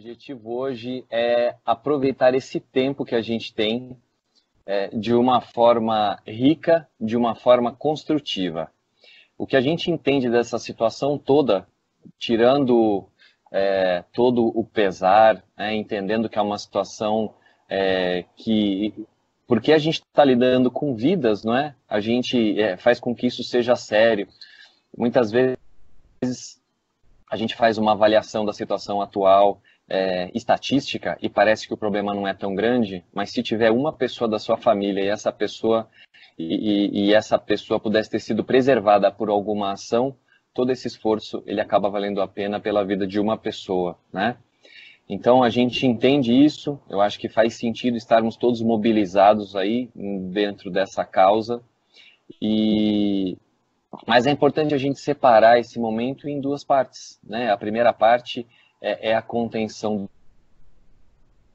objetivo hoje é aproveitar esse tempo que a gente tem de uma forma rica, de uma forma construtiva. O que a gente entende dessa situação toda, tirando todo o pesar, entendendo que é uma situação que... Porque a gente está lidando com vidas, não é? A gente faz com que isso seja sério. Muitas vezes a gente faz uma avaliação da situação atual, estatística, e parece que o problema não é tão grande, mas se tiver uma pessoa da sua família e essa pessoa pudesse ter sido preservada por alguma ação, todo esse esforço ele acaba valendo a pena pela vida de uma pessoa, né? Então a gente entende isso, eu acho que faz sentido estarmos todos mobilizados aí dentro dessa causa, mas é importante a gente separar esse momento em duas partes, né? A primeira parte é a contenção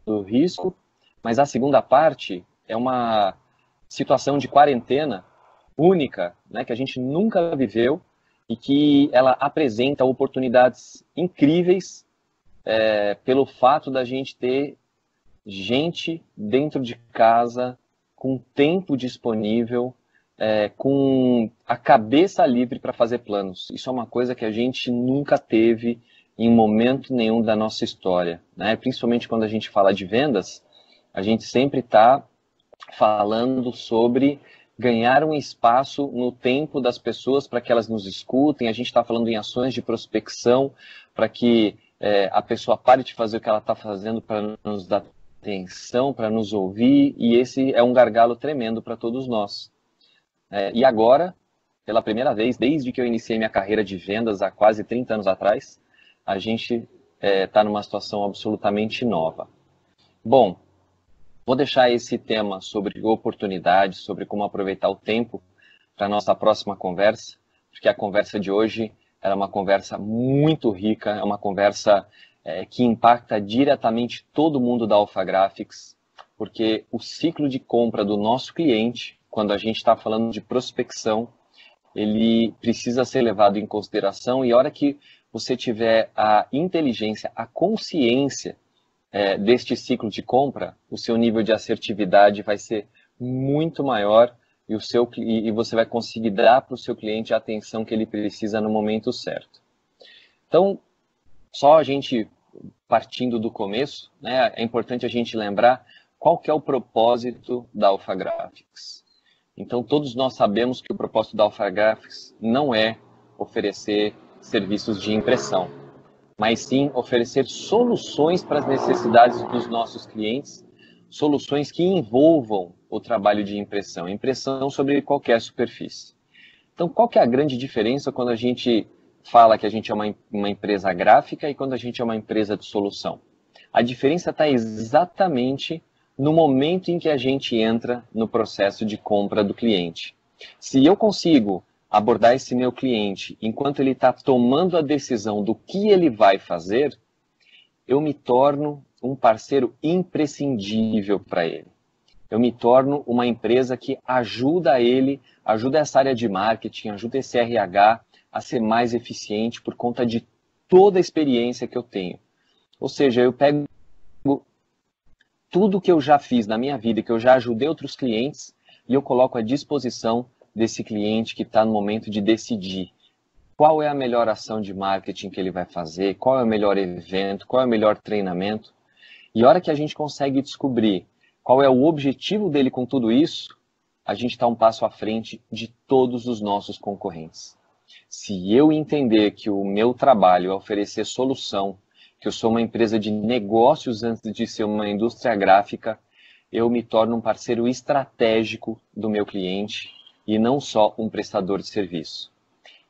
do risco, mas a segunda parte é uma situação de quarentena única, né, que a gente nunca viveu e que ela apresenta oportunidades incríveis pelo fato da gente ter gente dentro de casa com tempo disponível, com a cabeça livre para fazer planos. Isso é uma coisa que a gente nunca teve em momento nenhum da nossa história, né? Principalmente quando a gente fala de vendas, a gente sempre está falando sobre ganhar um espaço no tempo das pessoas para que elas nos escutem. A gente está falando em ações de prospecção para que a pessoa pare de fazer o que ela está fazendo para nos dar atenção, para nos ouvir, e esse é um gargalo tremendo para todos nós. E agora, pela primeira vez, desde que eu iniciei minha carreira de vendas há quase 30 anos atrás, a gente está numa situação absolutamente nova. Bom, vou deixar esse tema sobre oportunidades, sobre como aproveitar o tempo para a nossa próxima conversa, porque a conversa de hoje era uma conversa muito rica, é uma conversa que impacta diretamente todo mundo da Alpha Graphics, porque o ciclo de compra do nosso cliente, quando a gente está falando de prospecção, ele precisa ser levado em consideração, e a hora que você tiver a inteligência, a consciência deste ciclo de compra, o seu nível de assertividade vai ser muito maior e você vai conseguir dar para o seu cliente a atenção que ele precisa no momento certo. Então, só a gente partindo do começo, né, é importante a gente lembrar qual que é o propósito da Alpha Graphics. Então, todos nós sabemos que o propósito da Alpha Graphics não é oferecer serviços de impressão, mas sim oferecer soluções para as necessidades dos nossos clientes, soluções que envolvam o trabalho de impressão sobre qualquer superfície. Então, qual que é a grande diferença quando a gente fala que a gente é uma empresa gráfica e quando a gente é uma empresa de solução? A diferença está exatamente no momento em que a gente entra no processo de compra do cliente. Se eu consigo abordar esse meu cliente enquanto ele está tomando a decisão do que ele vai fazer, eu me torno um parceiro imprescindível para ele. Eu me torno uma empresa que ajuda ele, ajuda essa área de marketing, ajuda esse RH a ser mais eficiente por conta de toda a experiência que eu tenho. Ou seja, eu pego tudo que eu já fiz na minha vida, que eu já ajudei outros clientes, e eu coloco à disposição desse cliente que está no momento de decidir qual é a melhor ação de marketing que ele vai fazer, qual é o melhor evento, qual é o melhor treinamento. E a hora que a gente consegue descobrir qual é o objetivo dele com tudo isso, a gente está um passo à frente de todos os nossos concorrentes. Se eu entender que o meu trabalho é oferecer solução, que eu sou uma empresa de negócios antes de ser uma indústria gráfica, eu me torno um parceiro estratégico do meu cliente e não só um prestador de serviço.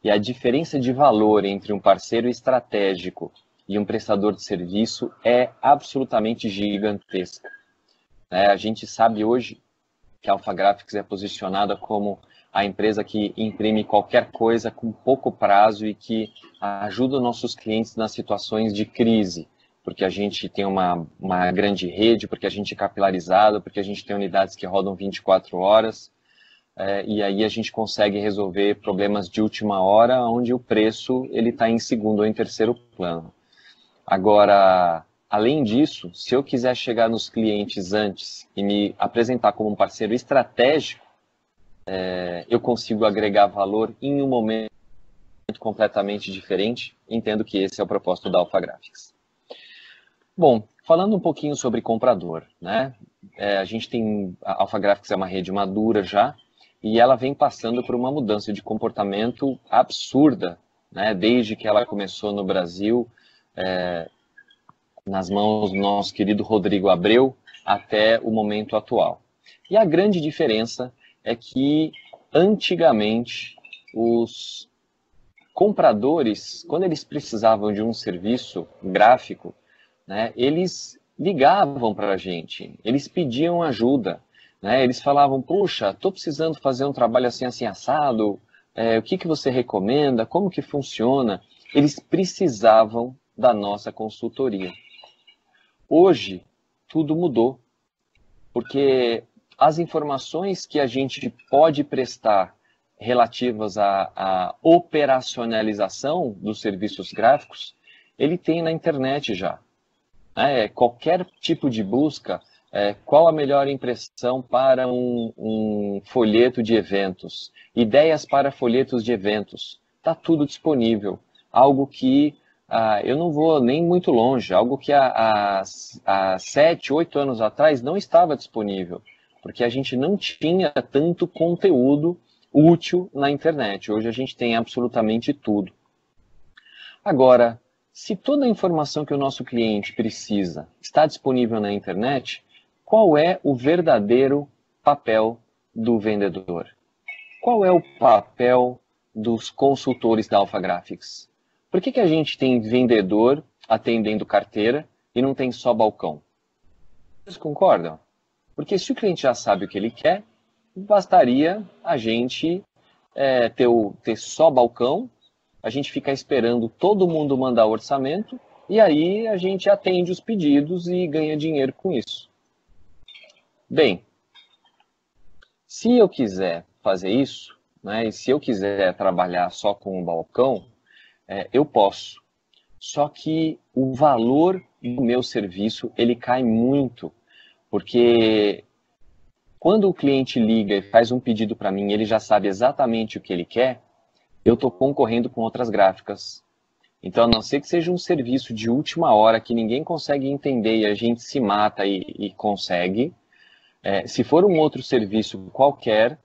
E a diferença de valor entre um parceiro estratégico e um prestador de serviço é absolutamente gigantesca. A gente sabe hoje que a Alpha Graphics é posicionada como a empresa que imprime qualquer coisa com pouco prazo e que ajuda nossos clientes nas situações de crise, porque a gente tem uma grande rede, porque a gente é capilarizado, porque a gente tem unidades que rodam 24 horas, e aí a gente consegue resolver problemas de última hora, onde o preço está em segundo ou em terceiro plano. Agora, Além disso, se eu quiser chegar nos clientes antes e me apresentar como um parceiro estratégico, eu consigo agregar valor em um momento completamente diferente. Entendo que esse é o propósito da Alpha Graphics. Bom, falando um pouquinho sobre comprador, né? A gente tem, a Alpha Graphics é uma rede madura já, e ela vem passando por uma mudança de comportamento absurda, né? Desde que ela começou no Brasil, nas mãos do nosso querido Rodrigo Abreu, até o momento atual. E a grande diferença é que, antigamente, os compradores, quando eles precisavam de um serviço gráfico, né, eles ligavam para a gente, eles pediam ajuda, né, eles falavam, puxa, estou precisando fazer um trabalho assim, assim, assado, o que você recomenda, como que funciona? Eles precisavam da nossa consultoria. Hoje, tudo mudou, porque as informações que a gente pode prestar relativas à operacionalização dos serviços gráficos, ele tem na internet já. Qualquer tipo de busca, qual a melhor impressão para um folheto de eventos, ideias para folhetos de eventos, está tudo disponível. Algo que eu não vou nem muito longe, algo que há 7, 8 anos atrás não estava disponível, porque a gente não tinha tanto conteúdo útil na internet. Hoje a gente tem absolutamente tudo. Agora, se toda a informação que o nosso cliente precisa está disponível na internet, qual é o verdadeiro papel do vendedor? Qual é o papel dos consultores da Alpha Graphics? Por que a gente tem vendedor atendendo carteira e não tem só balcão? Vocês concordam? Porque se o cliente já sabe o que ele quer, bastaria a gente ter só balcão, a gente ficar esperando todo mundo mandar orçamento e aí a gente atende os pedidos e ganha dinheiro com isso. Bem, se eu quiser fazer isso, né, e se eu quiser trabalhar só com o balcão, eu posso. Só que o valor do meu serviço, ele cai muito, porque quando o cliente liga e faz um pedido para mim, ele já sabe exatamente o que ele quer, eu estou concorrendo com outras gráficas. Então, a não ser que seja um serviço de última hora que ninguém consegue entender e a gente se mata e consegue, se for um outro serviço qualquer,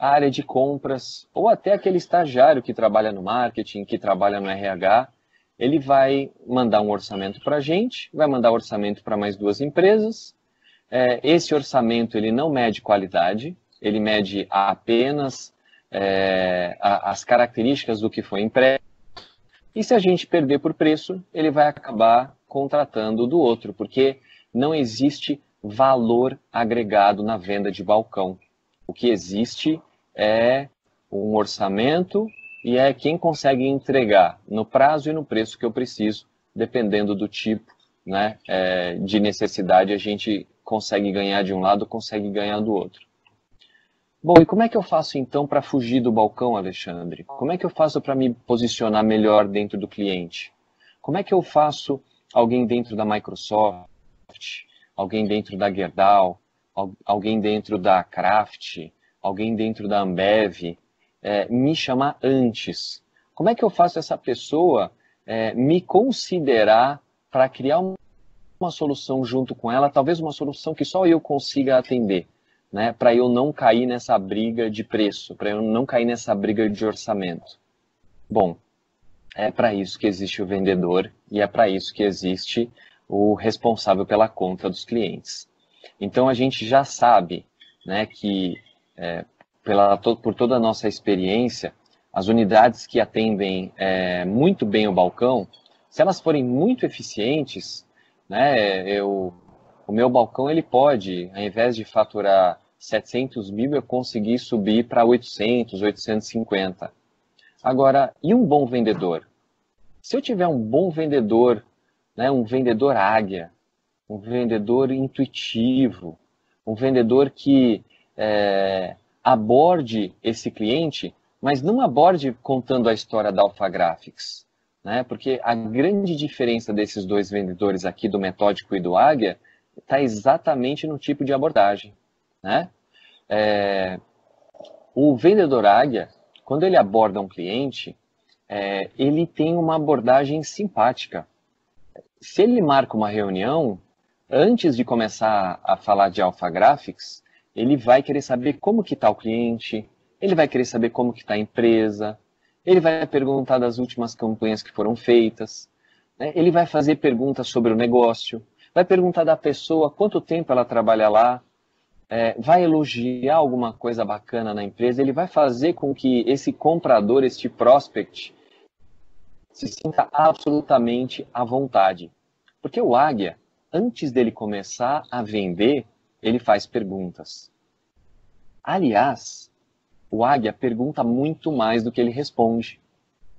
a área de compras, ou até aquele estagiário que trabalha no marketing, que trabalha no RH, ele vai mandar um orçamento para a gente, vai mandar orçamento para mais 2 empresas. Esse orçamento ele não mede qualidade, ele mede apenas as características do que foi impresso. E se a gente perder por preço, ele vai acabar contratando do outro, porque não existe valor agregado na venda de balcão. O que existe é um orçamento e é quem consegue entregar no prazo e no preço que eu preciso, dependendo do tipo, né, de necessidade, a gente consegue ganhar de um lado, consegue ganhar do outro. Bom, e como é que eu faço então para fugir do balcão, Alexandre? Como é que eu faço para me posicionar melhor dentro do cliente? Como é que eu faço alguém dentro da Microsoft, alguém dentro da Gerdau, alguém dentro da Kraft, alguém dentro da Ambev, me chamar antes? Como é que eu faço essa pessoa me considerar para criar uma solução junto com ela, talvez uma solução que só eu consiga atender, né? Para eu não cair nessa briga de preço, para eu não cair nessa briga de orçamento. Bom, é para isso que existe o vendedor e é para isso que existe o responsável pela conta dos clientes. Então a gente já sabe, né, que por toda a nossa experiência, as unidades que atendem muito bem o balcão, se elas forem muito eficientes, né, o meu balcão ele pode, ao invés de faturar 700 mil, eu conseguir subir para 800, 850. Agora, e um bom vendedor? Se eu tiver um bom vendedor, né, um vendedor águia, um vendedor intuitivo, um vendedor que aborde esse cliente, mas não aborde contando a história da Alpha Graphics, né? Porque a grande diferença desses dois vendedores aqui, do Metódico e do Águia, está exatamente no tipo de abordagem, né? O vendedor Águia, quando ele aborda um cliente, ele tem uma abordagem simpática. Se ele marca uma reunião, antes de começar a falar de Alpha Graphics, ele vai querer saber como que está o cliente, ele vai querer saber como que está a empresa, ele vai perguntar das últimas campanhas que foram feitas, né? Ele vai fazer perguntas sobre o negócio, vai perguntar da pessoa quanto tempo ela trabalha lá, vai elogiar alguma coisa bacana na empresa, ele vai fazer com que esse comprador, este prospect, se sinta absolutamente à vontade. Porque o Águia, antes dele começar a vender, ele faz perguntas. Aliás, o Águia pergunta muito mais do que ele responde.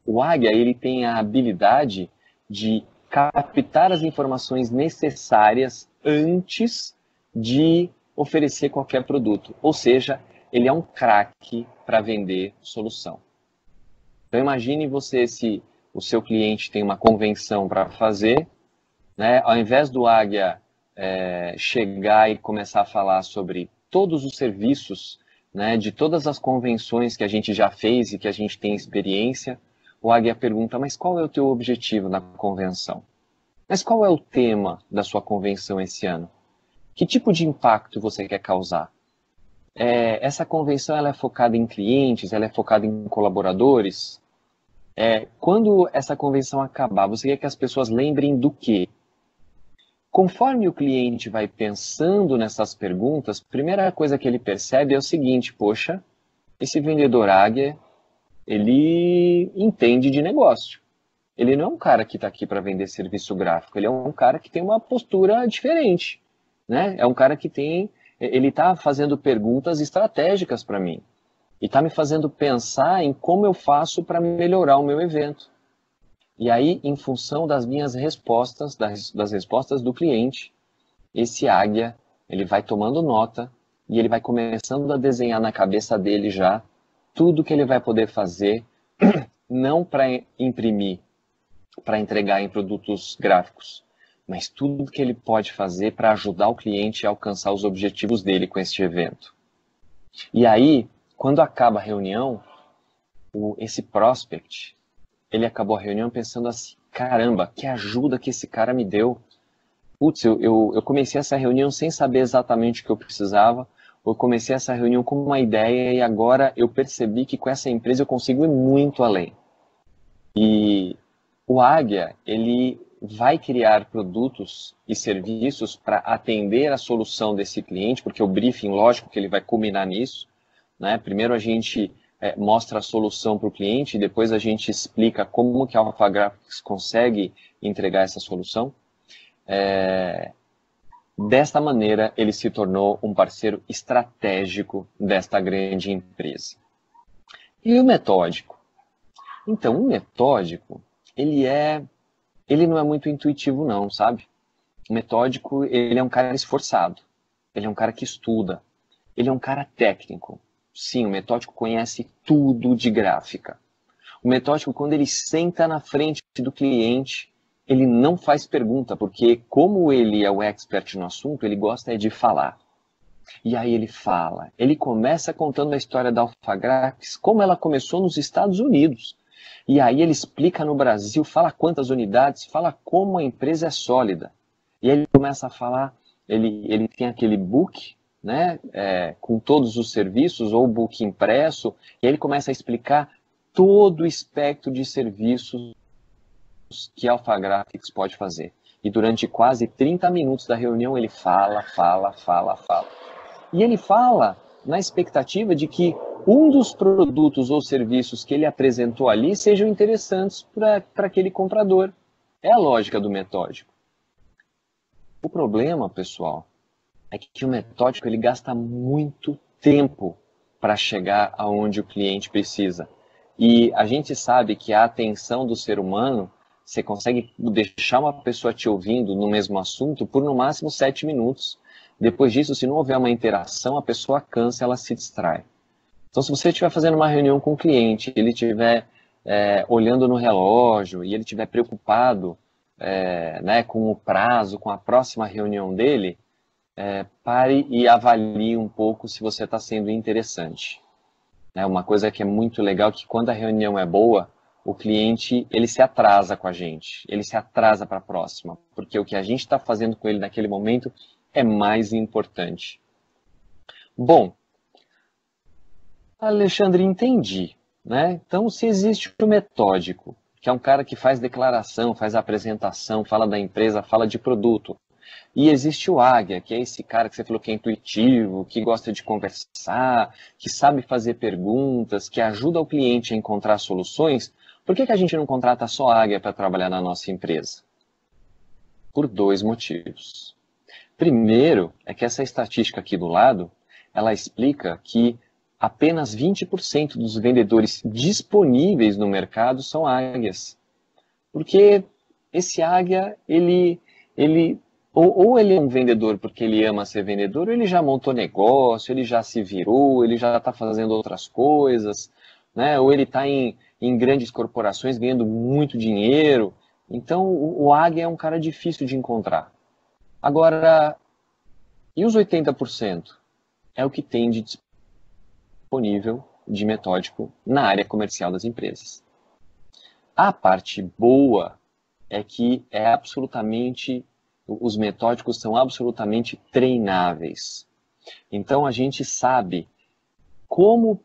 O Águia, ele tem a habilidade de captar as informações necessárias antes de oferecer qualquer produto. Ou seja, ele é um craque para vender solução. Então imagine você, se o seu cliente tem uma convenção para fazer, né? Ao invés do Águia chegar e começar a falar sobre todos os serviços, né, de todas as convenções que a gente já fez e que a gente tem experiência, o Águia pergunta, mas qual é o teu objetivo na convenção? Mas qual é o tema da sua convenção esse ano? Que tipo de impacto você quer causar? Essa convenção ela é focada em clientes, ela é focada em colaboradores? Quando essa convenção acabar, você quer que as pessoas lembrem do quê? Conforme o cliente vai pensando nessas perguntas, a primeira coisa que ele percebe é o seguinte, poxa, esse vendedor Águia, ele entende de negócio. Ele não é um cara que está aqui para vender serviço gráfico, ele é um cara que tem uma postura diferente, né? É um cara que ele está fazendo perguntas estratégicas para mim e está me fazendo pensar em como eu faço para melhorar o meu evento. E aí, em função das minhas respostas, das respostas do cliente, esse Águia, ele vai tomando nota e ele vai começando a desenhar na cabeça dele já tudo que ele vai poder fazer, não para imprimir, para entregar em produtos gráficos, mas tudo que ele pode fazer para ajudar o cliente a alcançar os objetivos dele com este evento. E aí, quando acaba a reunião, esse prospect, ele acabou a reunião pensando assim, caramba, que ajuda que esse cara me deu. Putz, eu comecei essa reunião sem saber exatamente o que eu precisava, eu comecei essa reunião com uma ideia e agora eu percebi que com essa empresa eu consigo ir muito além. E o Águia, ele vai criar produtos e serviços para atender a solução desse cliente, porque o briefing, lógico que ele vai culminar nisso, né? Primeiro a gente mostra a solução para o cliente e depois a gente explica como que a Alpha Graphics consegue entregar essa solução. Desta maneira, ele se tornou um parceiro estratégico desta grande empresa. E o Metódico? Então, o Metódico, ele não é muito intuitivo não, sabe? O Metódico, ele é um cara esforçado, ele é um cara que estuda, ele é um cara técnico. Sim, o Metódico conhece tudo de gráfica. O Metódico, quando ele senta na frente do cliente, ele não faz pergunta, porque como ele é o expert no assunto, ele gosta de falar. E aí ele fala, ele começa contando a história da Alpha Graphics, como ela começou nos Estados Unidos. E aí ele explica no Brasil, fala quantas unidades, fala como a empresa é sólida. E aí ele começa a falar, ele tem aquele book, né, com todos os serviços, ou book impresso, e aí ele começa a explicar todo o espectro de serviços que a Alpha Graphics pode fazer. E durante quase 30 minutos da reunião ele fala. E ele fala na expectativa de que um dos produtos ou serviços que ele apresentou ali sejam interessantes para aquele comprador. É a lógica do Metódico. O problema, pessoal, é que o Metódico ele gasta muito tempo para chegar aonde o cliente precisa. E a gente sabe que a atenção do ser humano, você consegue deixar uma pessoa te ouvindo no mesmo assunto por no máximo 7 minutos. Depois disso, se não houver uma interação, a pessoa cansa, ela se distrai. Então, se você estiver fazendo uma reunião com o cliente, ele estiver olhando no relógio e ele estiver preocupado né, com o prazo, com a próxima reunião dele, pare e avalie um pouco se você está sendo interessante. Uma coisa que é muito legal é que quando a reunião é boa, o cliente ele se atrasa com a gente, ele se atrasa para a próxima, porque o que a gente está fazendo com ele naquele momento é mais importante. Bom, Alexandre, entendi. Então, se existe o metódico, que é um cara que faz declaração, faz apresentação, fala da empresa, fala de produto, e existe o águia, que é esse cara que você falou que é intuitivo, que gosta de conversar, que sabe fazer perguntas, que ajuda o cliente a encontrar soluções, por que a gente não contrata só águia para trabalhar na nossa empresa? Por 2 motivos. Primeiro, é que essa estatística aqui do lado, ela explica que apenas 20% dos vendedores disponíveis no mercado são águias. Porque esse águia, ou ele é um vendedor porque ele ama ser vendedor, ou ele já montou negócio, ele já se virou, ele já está fazendo outras coisas, ou ele está em grandes corporações ganhando muito dinheiro. Então, o águia é um cara difícil de encontrar. Agora, e os 80%? É o que tem de disponível de metódico na área comercial das empresas. A parte boa é que os metódicos são absolutamente treináveis. Então a gente sabe como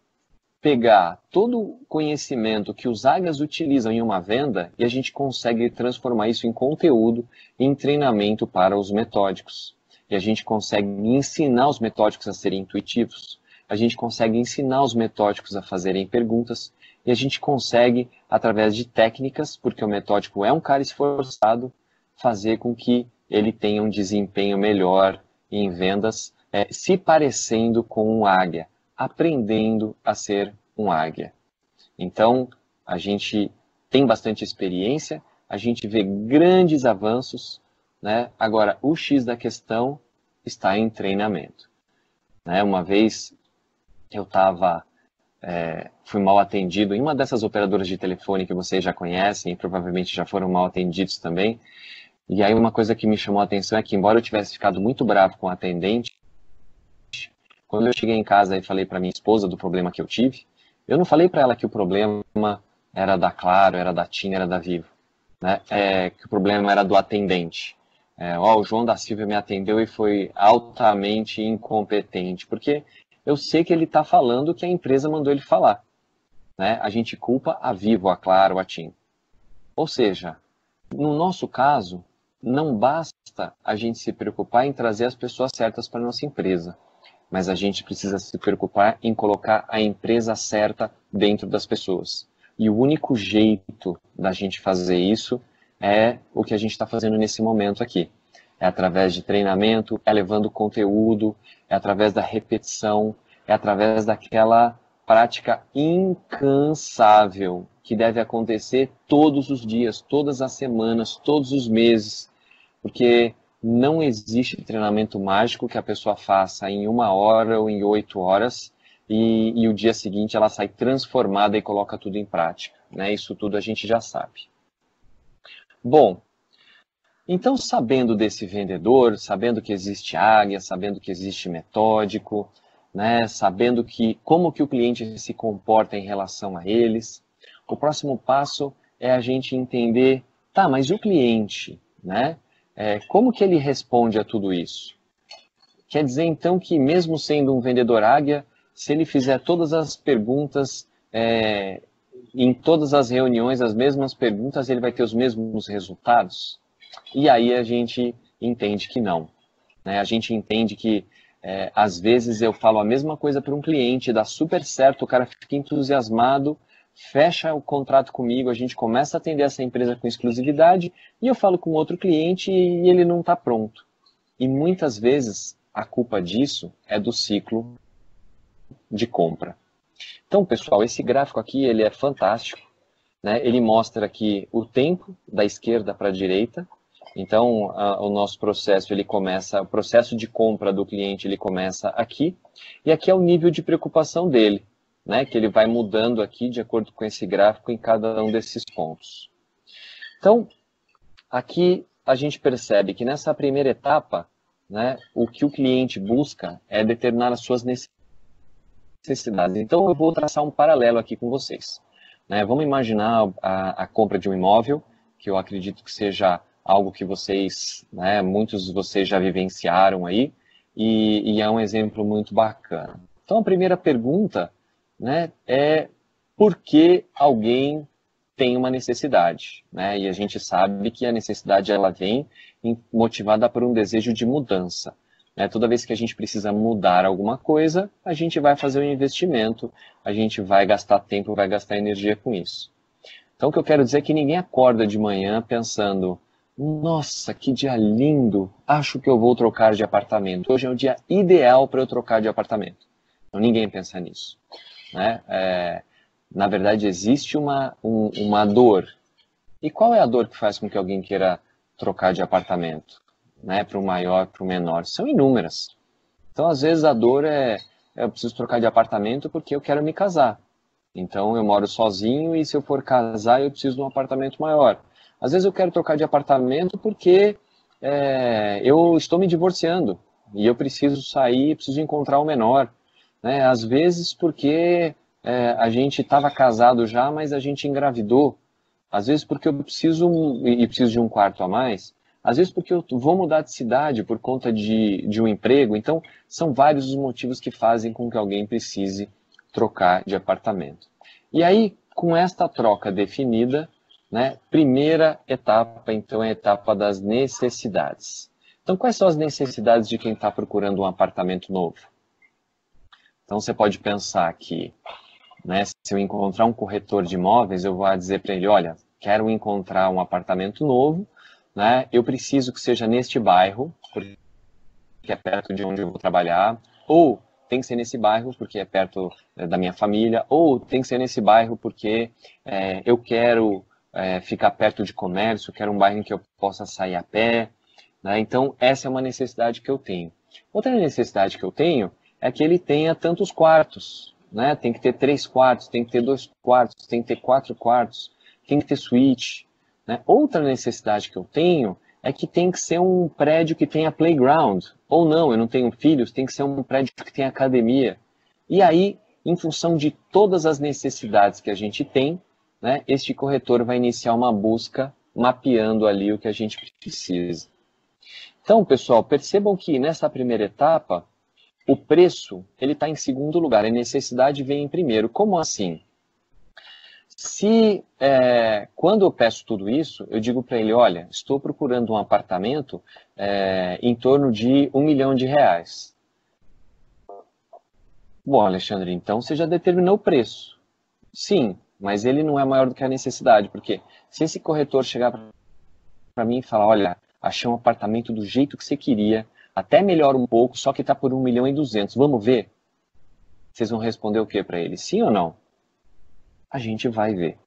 pegar todo o conhecimento que os águias utilizam em uma venda e a gente consegue transformar isso em conteúdo, em treinamento para os metódicos. E a gente consegue ensinar os metódicos a serem intuitivos. A gente consegue ensinar os metódicos a fazerem perguntas. E a gente consegue, através de técnicas, porque o metódico é um cara esforçado, fazer com que ele tenha um desempenho melhor em vendas, se parecendo com um águia, aprendendo a ser um águia. Então, a gente tem bastante experiência, a gente vê grandes avanços, Agora, o X da questão está em treinamento. Uma vez eu fui mal atendido em uma dessas operadoras de telefone que vocês já conhecem e provavelmente já foram mal atendidos também. E aí uma coisa que me chamou a atenção é que, embora eu tivesse ficado muito bravo com o atendente, quando eu cheguei em casa e falei para minha esposa do problema que eu tive, eu não falei para ela que o problema era da Claro, era da TIM, era da Vivo, que o problema era do atendente. O João da Silva me atendeu e foi altamente incompetente, porque eu sei que ele está falando o que a empresa mandou ele falar. A gente culpa a Vivo, a Claro, a TIM. Ou seja, no nosso caso, não basta a gente se preocupar em trazer as pessoas certas para a nossa empresa, mas a gente precisa se preocupar em colocar a empresa certa dentro das pessoas. E o único jeito da gente fazer isso é o que a gente está fazendo nesse momento aqui. É através de treinamento, é levando conteúdo, é através da repetição, é através daquela prática incansável que deve acontecer todos os dias, todas as semanas, todos os meses, porque não existe treinamento mágico que a pessoa faça em 1 hora ou em 8 horas e o dia seguinte ela sai transformada e coloca tudo em prática. Isso tudo a gente já sabe. Bom, então sabendo desse vendedor, sabendo que existe águia, sabendo que existe metódico, sabendo como que o cliente se comporta em relação a eles, o próximo passo é a gente entender, mas e o cliente, como que ele responde a tudo isso? Quer dizer então que mesmo sendo um vendedor águia, se ele fizer todas as perguntas, em todas as reuniões, as mesmas perguntas, ele vai ter os mesmos resultados? E aí a gente entende que não. A gente entende que às vezes eu falo a mesma coisa para um cliente, dá super certo, o cara fica entusiasmado, fecha o contrato comigo, a gente começa a atender essa empresa com exclusividade e eu falo com outro cliente e ele não está pronto. E muitas vezes a culpa disso é do ciclo de compra. Então, pessoal, esse gráfico aqui ele é fantástico. Ele mostra aqui o tempo da esquerda para a direita. Então, o nosso processo, o processo de compra do cliente, ele começa aqui. E aqui é o nível de preocupação dele. né, que ele vai mudando aqui de acordo com esse gráfico em cada um desses pontos. Então, aqui a gente percebe que nessa primeira etapa, né, o que o cliente busca é determinar as suas necessidades. Então, eu vou traçar um paralelo aqui com vocês. Né? Vamos imaginar a compra de um imóvel, que eu acredito que seja algo que vocês, né, muitos de vocês já vivenciaram aí, e é um exemplo muito bacana. Então, a primeira pergunta, né, é por que alguém tem uma necessidade, né? E a gente sabe que a necessidade ela vem motivada por um desejo de mudança. Né? Toda vez que a gente precisa mudar alguma coisa, a gente vai fazer um investimento, a gente vai gastar tempo, vai gastar energia com isso. Então, o que eu quero dizer é que ninguém acorda de manhã pensando: nossa, que dia lindo, acho que eu vou trocar de apartamento. Hoje é o dia ideal para eu trocar de apartamento. Então, ninguém pensa nisso. Né? Na verdade, existe uma dor. E qual é a dor que faz com que alguém queira trocar de apartamento? Né? Para o maior, para o menor. São inúmeras. Então, às vezes, a dor eu preciso trocar de apartamento porque eu quero me casar. Então, eu moro sozinho e se eu for casar, eu preciso de um apartamento maior. Às vezes, eu quero trocar de apartamento porque eu estou me divorciando e eu preciso sair, preciso encontrar um menor. Né? Às vezes, porque a gente estava casado já, mas a gente engravidou. Às vezes, porque eu preciso de um quarto a mais. Às vezes, porque eu vou mudar de cidade por conta de um emprego. Então, são vários os motivos que fazem com que alguém precise trocar de apartamento. E aí, com esta troca definida, né, primeira etapa, então, é a etapa das necessidades. Então, quais são as necessidades de quem está procurando um apartamento novo? Então, você pode pensar que, né, se eu encontrar um corretor de imóveis, eu vou dizer para ele: olha, quero encontrar um apartamento novo, né, eu preciso que seja neste bairro, porque é perto de onde eu vou trabalhar, ou tem que ser nesse bairro porque é perto da minha família, ou tem que ser nesse bairro porque eu quero ficar perto de comércio, quero um bairro em que eu possa sair a pé. Né? Então, essa é uma necessidade que eu tenho. Outra necessidade que eu tenho é que ele tenha tantos quartos. Né? Tem que ter 3 quartos, tem que ter 2 quartos, tem que ter 4 quartos, tem que ter suíte. Né? Outra necessidade que eu tenho é que tem que ser um prédio que tenha playground. Ou não, eu não tenho filhos, tem que ser um prédio que tenha academia. E aí, em função de todas as necessidades que a gente tem, né, este corretor vai iniciar uma busca mapeando ali o que a gente precisa. Então, pessoal, percebam que nessa primeira etapa, o preço ele está em segundo lugar, a necessidade vem em primeiro. Como assim? Se quando eu peço tudo isso, eu digo para ele: olha, estou procurando um apartamento em torno de R$1 milhão. Bom, Alexandre, então você já determinou o preço. Sim, mas ele não é maior do que a necessidade, porque se esse corretor chegar para mim e falar: olha, achei um apartamento do jeito que você queria, até melhor um pouco, só que está por 1.200.000, vamos ver? Vocês vão responder o que para ele? Sim ou não? A gente vai ver.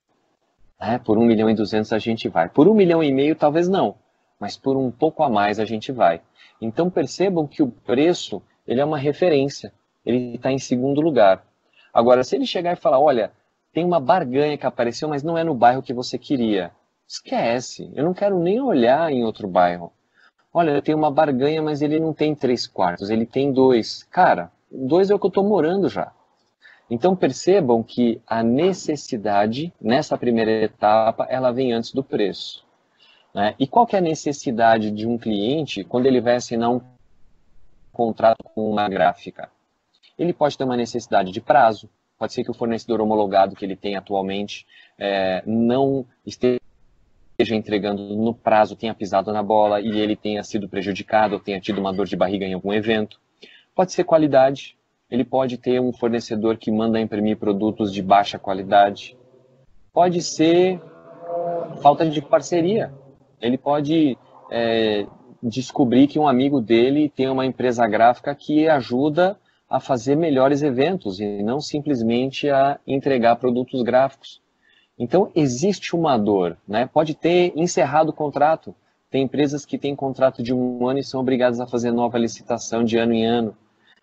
Por 1.200.000 a gente vai. Por 1,5 milhão talvez não, mas por um pouco a mais a gente vai. Então percebam que o preço ele é uma referência, ele está em segundo lugar. Agora, se ele chegar e falar: olha, tem uma barganha que apareceu, mas não é no bairro que você queria, esquece, eu não quero nem olhar em outro bairro. Olha, tem uma barganha, mas ele não tem 3 quartos, ele tem 2. Cara, 2 é o que eu estou morando já. Então percebam que a necessidade, nessa primeira etapa, ela vem antes do preço. Né? E qual que é a necessidade de um cliente quando ele vai assinar um contrato com uma gráfica? Ele pode ter uma necessidade de prazo, pode ser que o fornecedor homologado que ele tem atualmente não esteja entregando no prazo, tenha pisado na bola e ele tenha sido prejudicado ou tenha tido uma dor de barriga em algum evento. Pode ser qualidade. Ele pode ter um fornecedor que manda imprimir produtos de baixa qualidade. Pode ser falta de parceria. Ele pode descobrir que um amigo dele tem uma empresa gráfica que ajuda a fazer melhores eventos e não simplesmente a entregar produtos gráficos. Então, existe uma dor. Né? Pode ter encerrado o contrato. Tem empresas que têm contrato de 1 ano e são obrigadas a fazer nova licitação de ano em ano.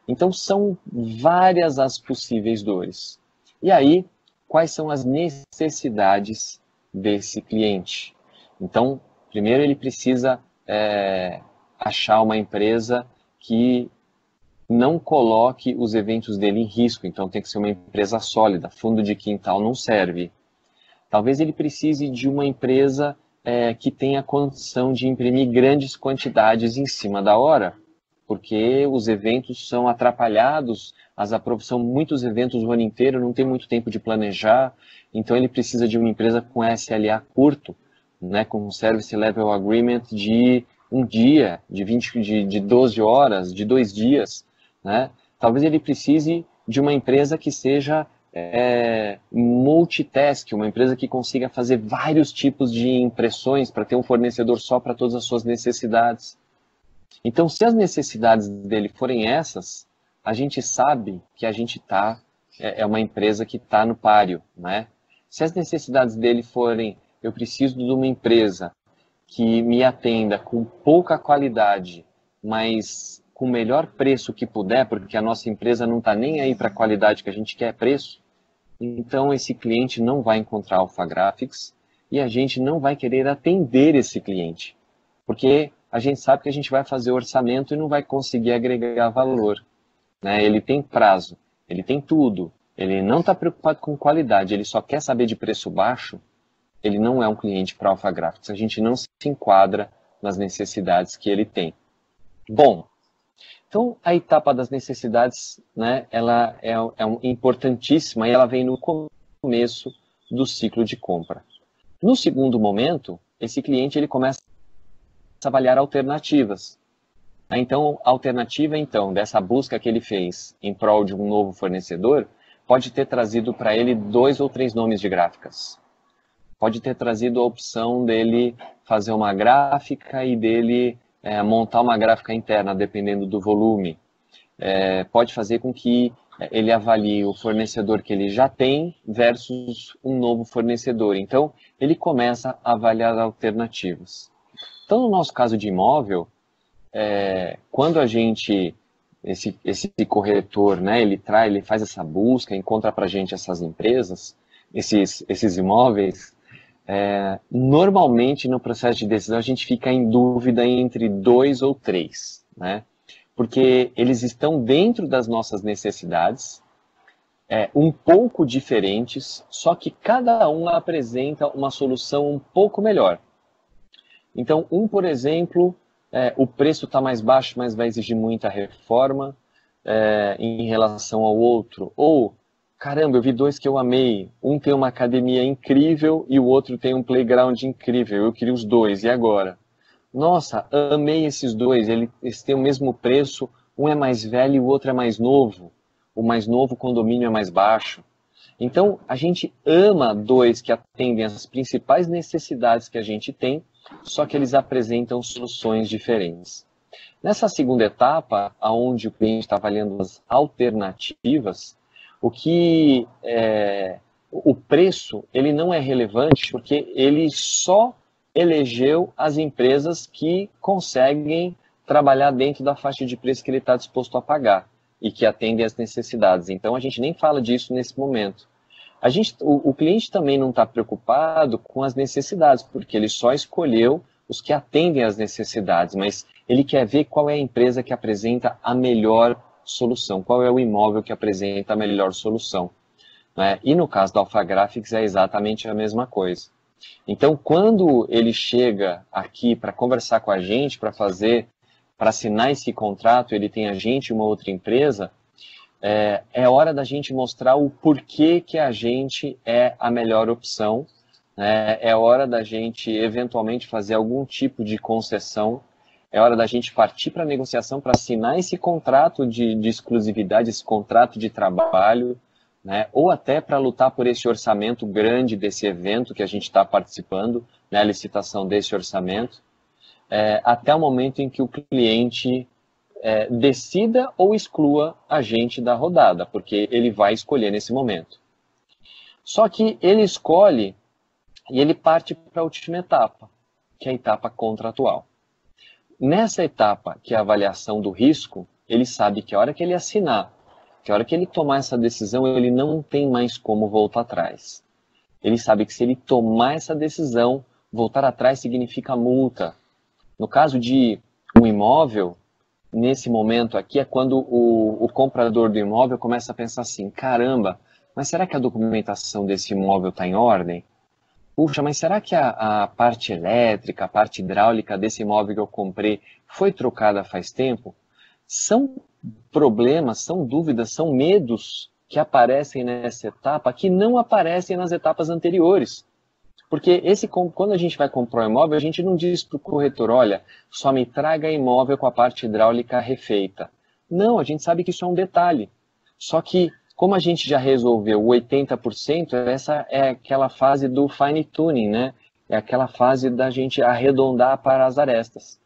Então, são várias as possíveis dores. E aí, quais são as necessidades desse cliente? Então, primeiro ele precisa achar uma empresa que não coloque os eventos dele em risco. Então, tem que ser uma empresa sólida. Fundo de quintal não serve. Talvez ele precise de uma empresa que tenha condição de imprimir grandes quantidades em cima da hora, porque os eventos são atrapalhados, são muitos eventos o ano inteiro, não tem muito tempo de planejar, então ele precisa de uma empresa com SLA curto, né, com um Service Level Agreement de um dia, de 12 horas, de 2 dias, né? Talvez ele precise de uma empresa que seja multitask, uma empresa que consiga fazer vários tipos de impressões para ter um fornecedor só para todas as suas necessidades. Então, se as necessidades dele forem essas, a gente sabe que a gente é uma empresa que está no páreo, né? Se as necessidades dele forem, eu preciso de uma empresa que me atenda com pouca qualidade, mas com o melhor preço que puder, porque a nossa empresa não está nem aí para a qualidade que a gente quer, preço, então esse cliente não vai encontrar Alpha Graphics e a gente não vai querer atender esse cliente, porque a gente sabe que a gente vai fazer orçamento e não vai conseguir agregar valor, né? Ele tem prazo, ele tem tudo, ele não está preocupado com qualidade, ele só quer saber de preço baixo, ele não é um cliente para Alpha Graphics, a gente não se enquadra nas necessidades que ele tem. Bom, então a etapa das necessidades, né, ela é importantíssima e ela vem no começo do ciclo de compra. No segundo momento, esse cliente ele começa a avaliar alternativas. Então, a alternativa dessa busca que ele fez em prol de um novo fornecedor pode ter trazido para ele 2 ou 3 nomes de gráficas. Pode ter trazido a opção dele fazer uma gráfica e dele montar uma gráfica interna, dependendo do volume. Pode fazer com que ele avalie o fornecedor que ele já tem versus um novo fornecedor. Então, ele começa a avaliar alternativas. Então, no nosso caso de imóvel, quando esse corretor, né, ele faz essa busca, encontra para a gente essas empresas, esses imóveis, normalmente no processo de decisão a gente fica em dúvida entre 2 ou 3, né? Porque eles estão dentro das nossas necessidades, um pouco diferentes, só que cada um apresenta uma solução um pouco melhor. Então, por exemplo, o preço está mais baixo, mas vai exigir muita reforma em relação ao outro. Ou, caramba, eu vi 2 que eu amei. Um tem uma academia incrível e o outro tem um playground incrível. Eu queria os 2, e agora? Nossa, amei esses 2, eles têm o mesmo preço, um é mais velho e o outro é mais novo. O mais novo, o condomínio é mais baixo. Então, a gente ama 2 que atendem às principais necessidades que a gente tem, só que eles apresentam soluções diferentes. Nessa segunda etapa, onde o cliente está avaliando as alternativas, o preço ele não é relevante porque ele só elegeu as empresas que conseguem trabalhar dentro da faixa de preço que ele está disposto a pagar e que atendem às necessidades. Então, a gente nem fala disso nesse momento. O cliente também não está preocupado com as necessidades, porque ele só escolheu os que atendem às necessidades, mas ele quer ver qual é a empresa que apresenta a melhor solução, qual é o imóvel que apresenta a melhor solução, né? E no caso da Alpha Graphics é exatamente a mesma coisa. Então, quando ele chega aqui para conversar com a gente, para assinar esse contrato, ele tem a gente e uma outra empresa, é hora da gente mostrar o porquê que a gente é a melhor opção, né? É hora da gente eventualmente fazer algum tipo de concessão, é hora da gente partir para a negociação para assinar esse contrato de exclusividade, esse contrato de trabalho, né? Ou até para lutar por esse orçamento grande desse evento que a gente está participando, né? A licitação desse orçamento, até o momento em que o cliente decida ou exclua a gente da rodada, porque ele vai escolher nesse momento. Só que ele escolhe e ele parte para a última etapa, que é a etapa contratual. Nessa etapa, que é a avaliação do risco, ele sabe que a hora que ele assinar, Que a hora que ele tomar essa decisão, ele não tem mais como voltar atrás. Ele sabe que se ele tomar essa decisão, voltar atrás significa multa. No caso de um imóvel, nesse momento aqui é quando o comprador do imóvel começa a pensar assim, caramba, mas será que a documentação desse imóvel está em ordem? Puxa, mas será que a parte elétrica, a parte hidráulica desse imóvel que eu comprei foi trocada faz tempo? São problemas, são dúvidas, são medos que aparecem nessa etapa que não aparecem nas etapas anteriores. Porque quando a gente vai comprar um imóvel, a gente não diz para o corretor, olha, só me traga imóvel com a parte hidráulica refeita. Não, a gente sabe que isso é um detalhe. Só que, como a gente já resolveu 80%, essa é aquela fase do fine tuning, né? É aquela fase da gente arredondar para as arestas.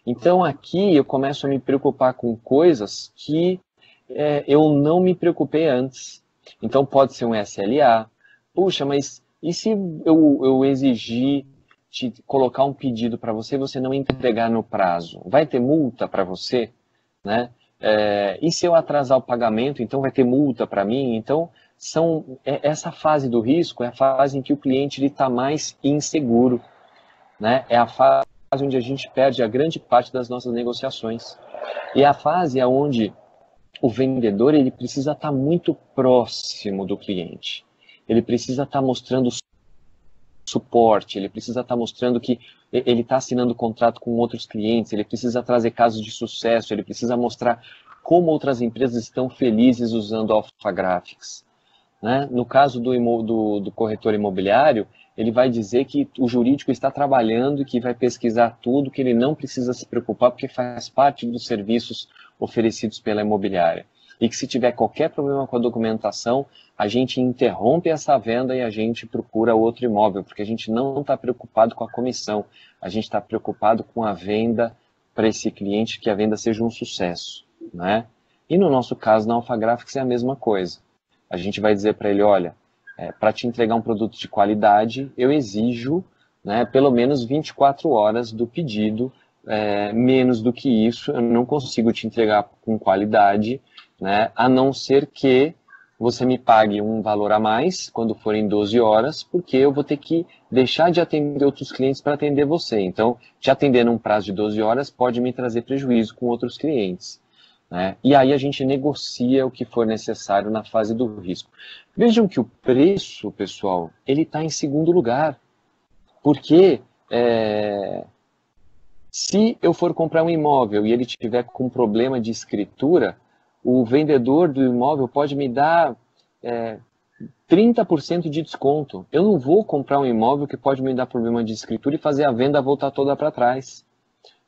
Então aqui eu começo a me preocupar com coisas que eu não me preocupei antes. Então pode ser um SLA. Puxa, mas e se eu exigir te colocar um pedido para você e você não entregar no prazo? Vai ter multa para você? Né? E se eu atrasar o pagamento, então vai ter multa para mim? Então, essa fase do risco é a fase em que o cliente está mais inseguro. Né? É a fase onde a gente perde a grande parte das nossas negociações. E é a fase onde o vendedor ele precisa estar muito próximo do cliente. Ele precisa estar mostrando suporte, ele precisa estar mostrando que ele está assinando contrato com outros clientes, ele precisa trazer casos de sucesso, ele precisa mostrar como outras empresas estão felizes usando Alpha Graphics. Né? No caso do corretor imobiliário, ele vai dizer que o jurídico está trabalhando e que vai pesquisar tudo, que ele não precisa se preocupar porque faz parte dos serviços oferecidos pela imobiliária. E que se tiver qualquer problema com a documentação, a gente interrompe essa venda e a gente procura outro imóvel, porque a gente não está preocupado com a comissão, a gente está preocupado com a venda para esse cliente, que a venda seja um sucesso. Né? E no nosso caso, na Alpha Graphics é a mesma coisa. A gente vai dizer para ele, olha, para te entregar um produto de qualidade, eu exijo, né, pelo menos 24 horas do pedido, menos do que isso, eu não consigo te entregar com qualidade, né, a não ser que você me pague um valor a mais quando forem 12 horas, porque eu vou ter que deixar de atender outros clientes para atender você. Então, te atender num prazo de 12 horas pode me trazer prejuízo com outros clientes. Né? E aí a gente negocia o que for necessário na fase do risco. Vejam que o preço, pessoal, ele está em segundo lugar. Porque se eu for comprar um imóvel e ele tiver com problema de escritura, o vendedor do imóvel pode me dar 30% de desconto. Eu não vou comprar um imóvel que pode me dar problema de escritura e fazer a venda voltar toda para trás.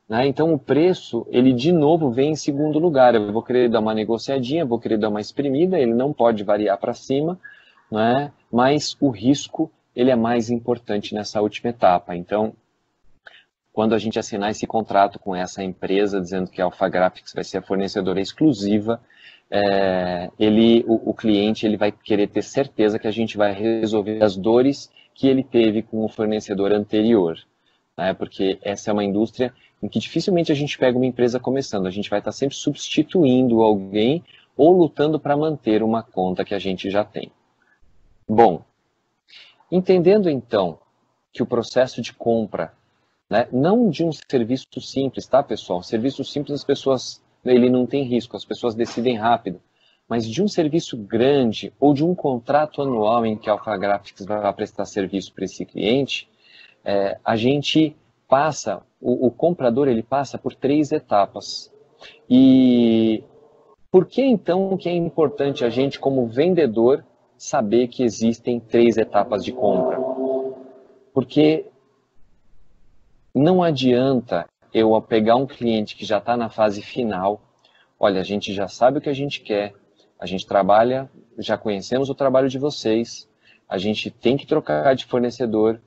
Né? Então o preço, ele de novo vem em segundo lugar. Eu vou querer dar uma negociadinha, vou querer dar uma espremida, ele não pode variar para cima, né? Mas o risco, ele é mais importante nessa última etapa. Então, quando a gente assinar esse contrato com essa empresa, dizendo que a Alpha Graphics vai ser a fornecedora exclusiva, o cliente ele vai querer ter certeza que a gente vai resolver as dores que ele teve com o fornecedor anterior. Né? Porque essa é uma indústria em que dificilmente a gente pega uma empresa começando, a gente vai estar sempre substituindo alguém ou lutando para manter uma conta que a gente já tem. Bom, entendendo então que o processo de compra, né, não de um serviço simples, tá pessoal? Serviço simples as pessoas, ele não tem risco, as pessoas decidem rápido, mas de um serviço grande ou de um contrato anual em que a Alpha Graphics vai prestar serviço para esse cliente, a gente passa, o comprador ele passa por 3 etapas. E por que então que é importante a gente como vendedor saber que existem 3 etapas de compra? Porque não adianta eu pegar um cliente que já está na fase final, olha, a gente já sabe o que a gente quer, a gente trabalha, já conhecemos o trabalho de vocês, a gente tem que trocar de fornecedor,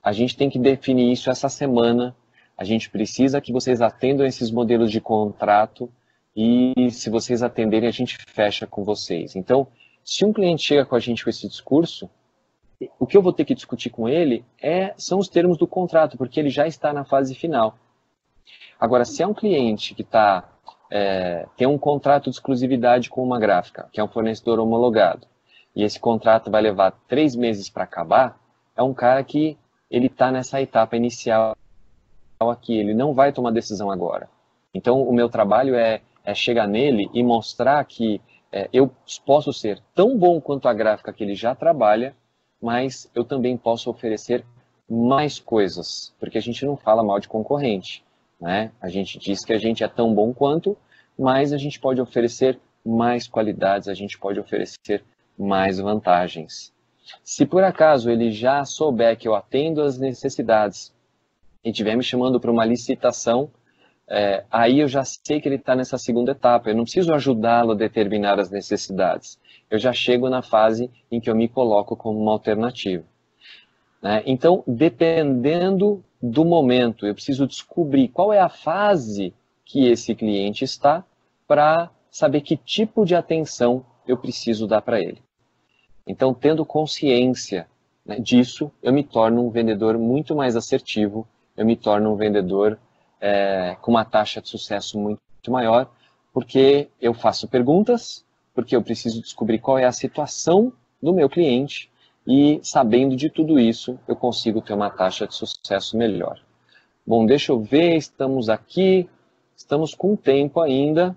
a gente tem que definir isso essa semana, a gente precisa que vocês atendam esses modelos de contrato e se vocês atenderem a gente fecha com vocês. Então, se um cliente chega com a gente com esse discurso, o que eu vou ter que discutir com ele são os termos do contrato, porque ele já está na fase final. Agora, se é um cliente que está tem um contrato de exclusividade com uma gráfica, que é um fornecedor homologado, e esse contrato vai levar 3 meses para acabar, é um cara que ele está nessa etapa inicial aqui, ele não vai tomar decisão agora. Então, o meu trabalho é chegar nele e mostrar que eu posso ser tão bom quanto a gráfica que ele já trabalha, mas eu também posso oferecer mais coisas, porque a gente não fala mal de concorrente, né? A gente diz que a gente é tão bom quanto, mas a gente pode oferecer mais qualidades, a gente pode oferecer mais vantagens. Se por acaso ele já souber que eu atendo as necessidades e estiver me chamando para uma licitação, aí eu já sei que ele está nessa segunda etapa, eu não preciso ajudá-lo a determinar as necessidades, eu já chego na fase em que eu me coloco como uma alternativa. Né? Então, dependendo do momento, eu preciso descobrir qual é a fase que esse cliente está para saber que tipo de atenção eu preciso dar para ele. Então, tendo consciência, né, disso, eu me torno um vendedor muito mais assertivo, eu me torno um vendedor com uma taxa de sucesso muito maior, porque eu faço perguntas, porque eu preciso descobrir qual é a situação do meu cliente e, sabendo de tudo isso, eu consigo ter uma taxa de sucesso melhor. Bom, deixa eu ver, estamos aqui, estamos com tempo ainda,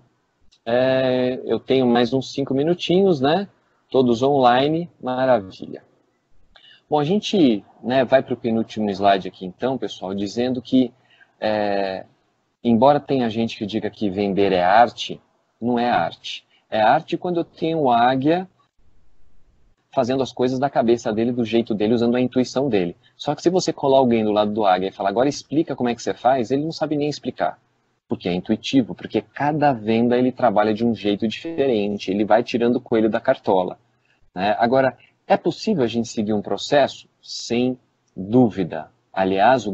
eu tenho mais uns 5 minutinhos, né? Todos online, maravilha. Bom, a gente, né, vai para o penúltimo slide aqui então, pessoal, dizendo que embora tenha gente que diga que vender é arte, não é arte. É arte quando eu tenho o águia fazendo as coisas da cabeça dele, do jeito dele, usando a intuição dele. Só que se você colar alguém do lado do águia e falar, agora explica como é que você faz, ele não sabe nem explicar. Porque é intuitivo, porque cada venda ele trabalha de um jeito diferente, ele vai tirando o coelho da cartola. Né? Agora, é possível a gente seguir um processo? Sem dúvida. Aliás,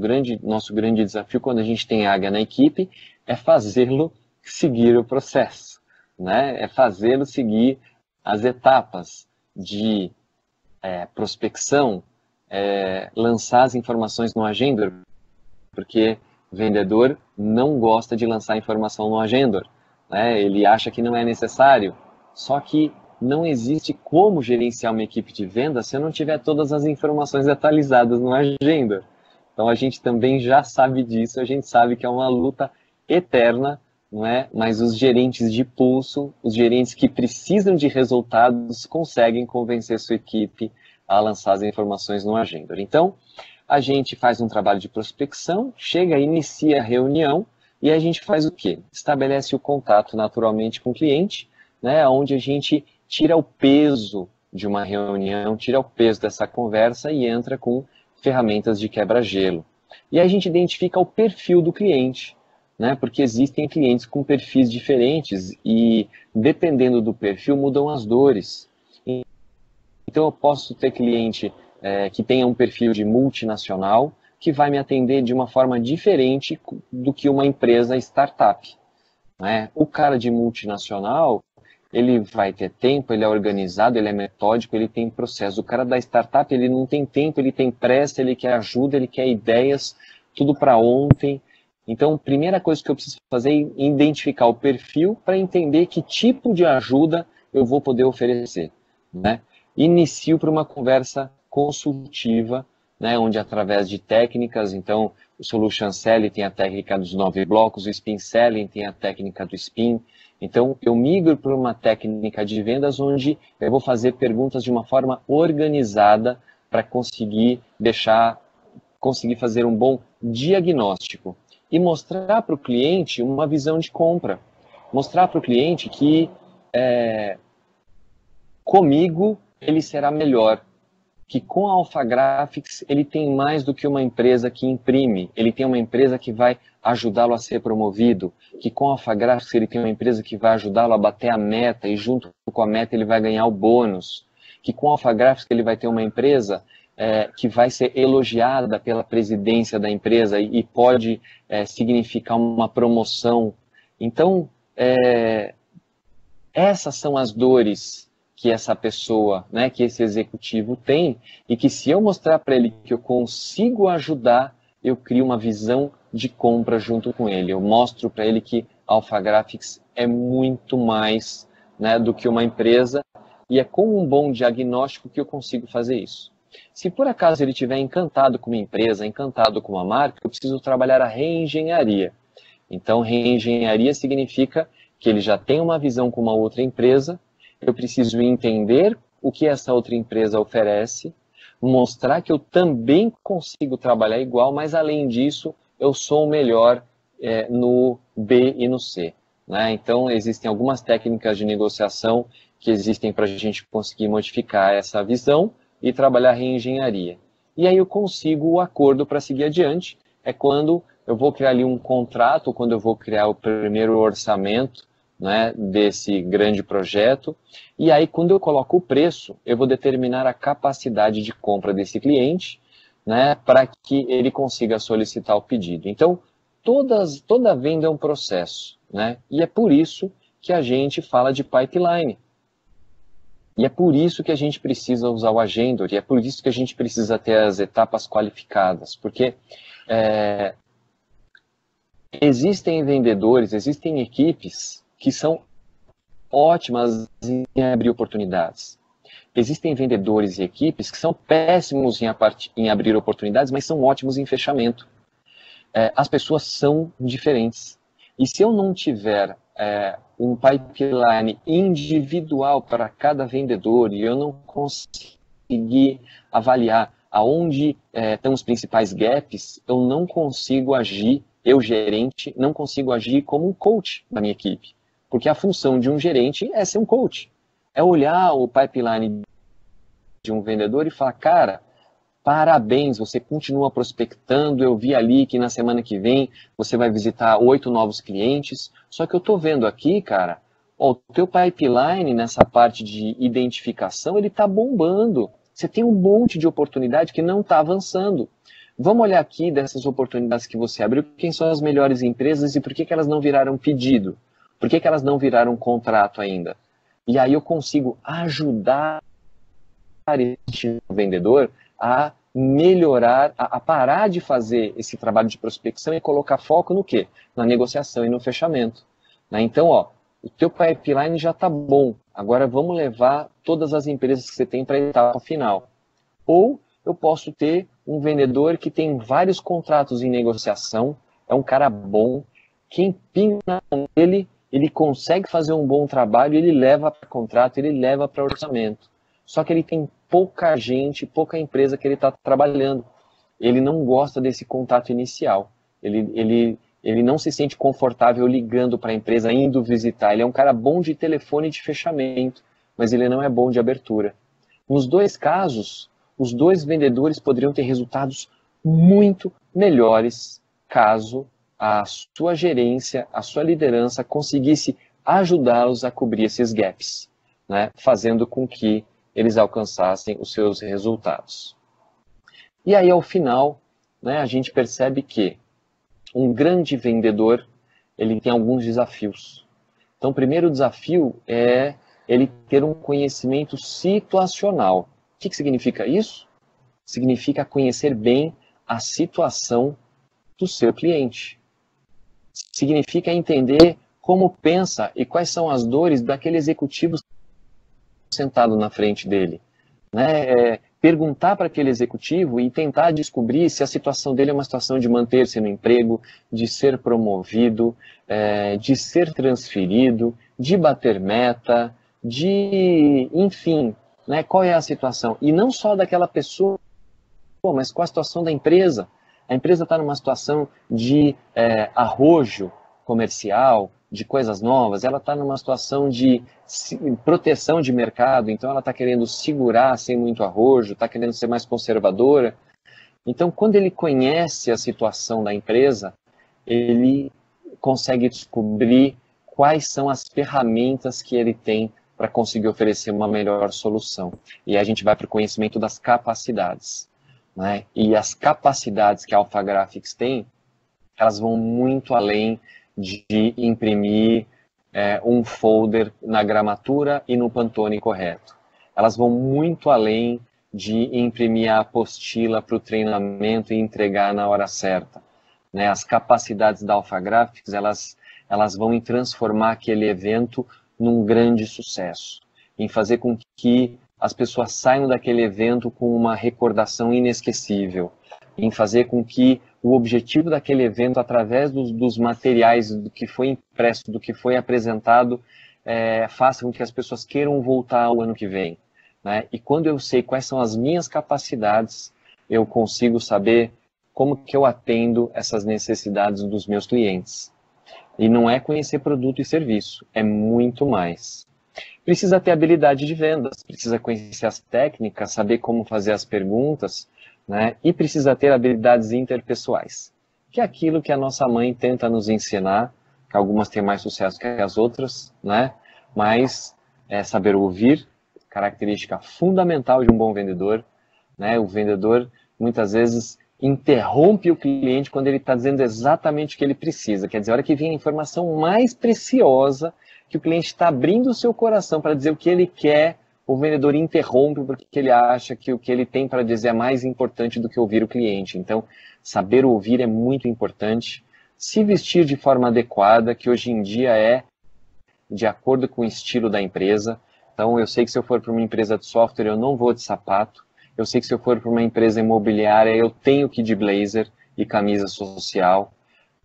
nosso grande desafio quando a gente tem águia na equipe é fazê-lo seguir o processo, né? É fazê-lo seguir as etapas de prospecção, lançar as informações no Agendor, porque o vendedor não gosta de lançar informação no Agendor, né? Ele acha que não é necessário, só que não existe como gerenciar uma equipe de venda se eu não tiver todas as informações atualizadas no Agendor. Então a gente também já sabe disso, a gente sabe que é uma luta eterna, não é? Mas os gerentes de pulso, os gerentes que precisam de resultados, conseguem convencer sua equipe a lançar as informações no Agendor. Então, a gente faz um trabalho de prospecção, chega, inicia a reunião e a gente faz o quê? Estabelece o contato naturalmente com o cliente, né? Onde a gente tira o peso de uma reunião, tira o peso dessa conversa e entra com ferramentas de quebra-gelo. E a gente identifica o perfil do cliente, né? Porque existem clientes com perfis diferentes e, dependendo do perfil, mudam as dores. Então, eu posso ter cliente que tenha um perfil de multinacional, que vai me atender de uma forma diferente do que uma empresa startup. Né? O cara de multinacional, ele vai ter tempo, ele é organizado, ele é metódico, ele tem processo. O cara da startup, ele não tem tempo, ele tem pressa, ele quer ajuda, ele quer ideias, tudo para ontem. Então, a primeira coisa que eu preciso fazer é identificar o perfil para entender que tipo de ajuda eu vou poder oferecer. Né? Inicio para uma conversa consultiva, né, onde através de técnicas, então o Solution Selling tem a técnica dos 9 blocos, o Spin Selling tem a técnica do Spin. Então, eu migro para uma técnica de vendas onde eu vou fazer perguntas de uma forma organizada para conseguir fazer um bom diagnóstico e mostrar para o cliente uma visão de compra. Mostrar para o cliente que comigo ele será melhor, que com a Alpha Graphics ele tem mais do que uma empresa que imprime, ele tem uma empresa que vai ajudá-lo a ser promovido, que com a Alpha Graphics ele tem uma empresa que vai ajudá-lo a bater a meta e junto com a meta ele vai ganhar o bônus, que com a Alpha Graphics ele vai ter uma empresa que vai ser elogiada pela presidência da empresa e pode significar uma promoção. Então, essas são as dores que essa pessoa, né, que esse executivo tem, e que se eu mostrar para ele que eu consigo ajudar, eu crio uma visão de compra junto com ele. Eu mostro para ele que a Alpha Graphics é muito mais, né, do que uma empresa, e é com um bom diagnóstico que eu consigo fazer isso. Se por acaso ele estiver encantado com uma empresa, encantado com uma marca, eu preciso trabalhar a reengenharia. Então, reengenharia significa que ele já tem uma visão com uma outra empresa, eu preciso entender o que essa outra empresa oferece, mostrar que eu também consigo trabalhar igual, mas além disso, eu sou o melhor no B e no C. Né? Então, existem algumas técnicas de negociação que existem para a gente conseguir modificar essa visão e trabalhar reengenharia. E aí eu consigo o acordo para seguir adiante, é quando eu vou criar ali um contrato, quando eu vou criar o primeiro orçamento, né, desse grande projeto, e aí quando eu coloco o preço, eu vou determinar a capacidade de compra desse cliente, né, para que ele consiga solicitar o pedido. Então, toda venda é um processo, né, e é por isso que a gente fala de pipeline. E é por isso que a gente precisa usar o Agendor, e é por isso que a gente precisa ter as etapas qualificadas, porque existem vendedores, existem equipes que são ótimas em abrir oportunidades. Existem vendedores e equipes que são péssimos em abrir oportunidades, mas são ótimos em fechamento. As pessoas são diferentes. E se eu não tiver um pipeline individual para cada vendedor e eu não conseguir avaliar aonde estão os principais gaps, eu não consigo agir, eu gerente, não consigo agir como um coach da minha equipe. Porque a função de um gerente é ser um coach. É olhar o pipeline de um vendedor e falar, cara, parabéns, você continua prospectando, eu vi ali que na semana que vem você vai visitar 8 novos clientes, só que eu estou vendo aqui, cara, o teu pipeline nessa parte de identificação, ele está bombando. Você tem um monte de oportunidade que não está avançando. Vamos olhar aqui dessas oportunidades que você abriu, quem são as melhores empresas e por que elas não viraram pedido? Por que elas não viraram contrato ainda? E aí eu consigo ajudar este vendedor a melhorar, a parar de fazer esse trabalho de prospecção e colocar foco no quê? Na negociação e no fechamento. Né? Então, o teu pipeline já está bom, agora vamos levar todas as empresas que você tem para a etapa final. Ou eu posso ter um vendedor que tem vários contratos em negociação, é um cara bom, quem pinga nele, ele consegue fazer um bom trabalho, ele leva para contrato, ele leva para orçamento. Só que ele tem pouca gente, pouca empresa que ele está trabalhando. Ele não gosta desse contato inicial. Ele não se sente confortável ligando para a empresa, indo visitar. Ele é um cara bom de telefone e de fechamento, mas ele não é bom de abertura. Nos dois casos, os dois vendedores poderiam ter resultados muito melhores caso a sua gerência, a sua liderança conseguisse ajudá-los a cobrir esses gaps, né? Fazendo com que eles alcançassem os seus resultados. E aí, ao final, né, a gente percebe que um grande vendedor, ele tem alguns desafios. Então, o primeiro desafio é ele ter um conhecimento situacional. O que significa isso? Significa conhecer bem a situação do seu cliente. Significa entender como pensa e quais são as dores daquele executivo sentado na frente dele. Né? Perguntar para aquele executivo e tentar descobrir se a situação dele é uma situação de manter-se no emprego, de ser promovido, de ser transferido, de bater meta, enfim, né? Qual é a situação? E não só daquela pessoa, mas qual a situação da empresa. A empresa está numa situação de arrojo comercial, de coisas novas, ela está numa situação de proteção de mercado, então ela está querendo segurar sem muito arrojo, está querendo ser mais conservadora. Então, quando ele conhece a situação da empresa, ele consegue descobrir quais são as ferramentas que ele tem para conseguir oferecer uma melhor solução. E aí a gente vai para o conhecimento das capacidades. Né? E as capacidades que a Alpha Graphics tem, elas vão muito além de imprimir um folder na gramatura e no Pantone correto. Elas vão muito além de imprimir a apostila para o treinamento e entregar na hora certa. Né? As capacidades da Alpha Graphics, elas elas vão em transformar aquele evento num grande sucesso, em fazer com que as pessoas saiam daquele evento com uma recordação inesquecível, em fazer com que o objetivo daquele evento, através dos materiais, do que foi impresso, do que foi apresentado, faça com que as pessoas queiram voltar ao ano que vem, né? E quando eu sei quais são as minhas capacidades, eu consigo saber como que eu atendo essas necessidades dos meus clientes. E não é conhecer produto e serviço, é muito mais. Precisa ter habilidade de vendas, precisa conhecer as técnicas, saber como fazer as perguntas, né? E precisa ter habilidades interpessoais, que é aquilo que a nossa mãe tenta nos ensinar, que algumas têm mais sucesso que as outras, né? Mas saber ouvir, característica fundamental de um bom vendedor, né? O vendedor, muitas vezes, interrompe o cliente quando ele está dizendo exatamente o que ele precisa. Quer dizer, a hora que vem a informação mais preciosa, que o cliente está abrindo o seu coração para dizer o que ele quer, o vendedor interrompe porque ele acha que o que ele tem para dizer é mais importante do que ouvir o cliente. Então, saber ouvir é muito importante. Se vestir de forma adequada, que hoje em dia é de acordo com o estilo da empresa. Então, eu sei que se eu for para uma empresa de software, eu não vou de sapato. Eu sei que se eu for para uma empresa imobiliária, eu tenho que ir de blazer e camisa social,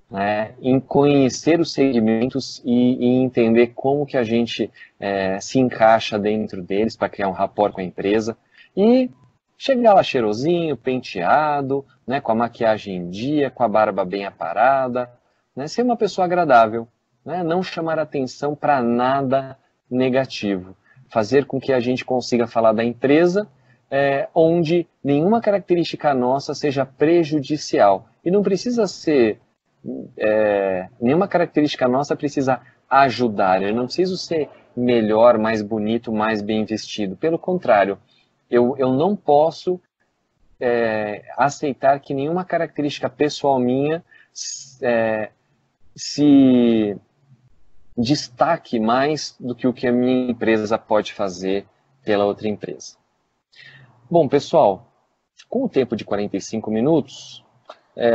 né? Em conhecer os segmentos e entender como que a gente se encaixa dentro deles para criar um rapport com a empresa. E chegar lá cheirosinho, penteado, né? Com a maquiagem em dia, com a barba bem aparada, né? Ser uma pessoa agradável, né? Não chamar atenção para nada negativo. Fazer com que a gente consiga falar da empresa onde nenhuma característica nossa seja prejudicial. E não precisa ser, nenhuma característica nossa precisa ajudar. Eu não preciso ser melhor, mais bonito, mais bem vestido. Pelo contrário, eu não posso aceitar que nenhuma característica pessoal minha se destaque mais do que o que a minha empresa pode fazer pela outra empresa. Bom, pessoal, com o tempo de 45 minutos,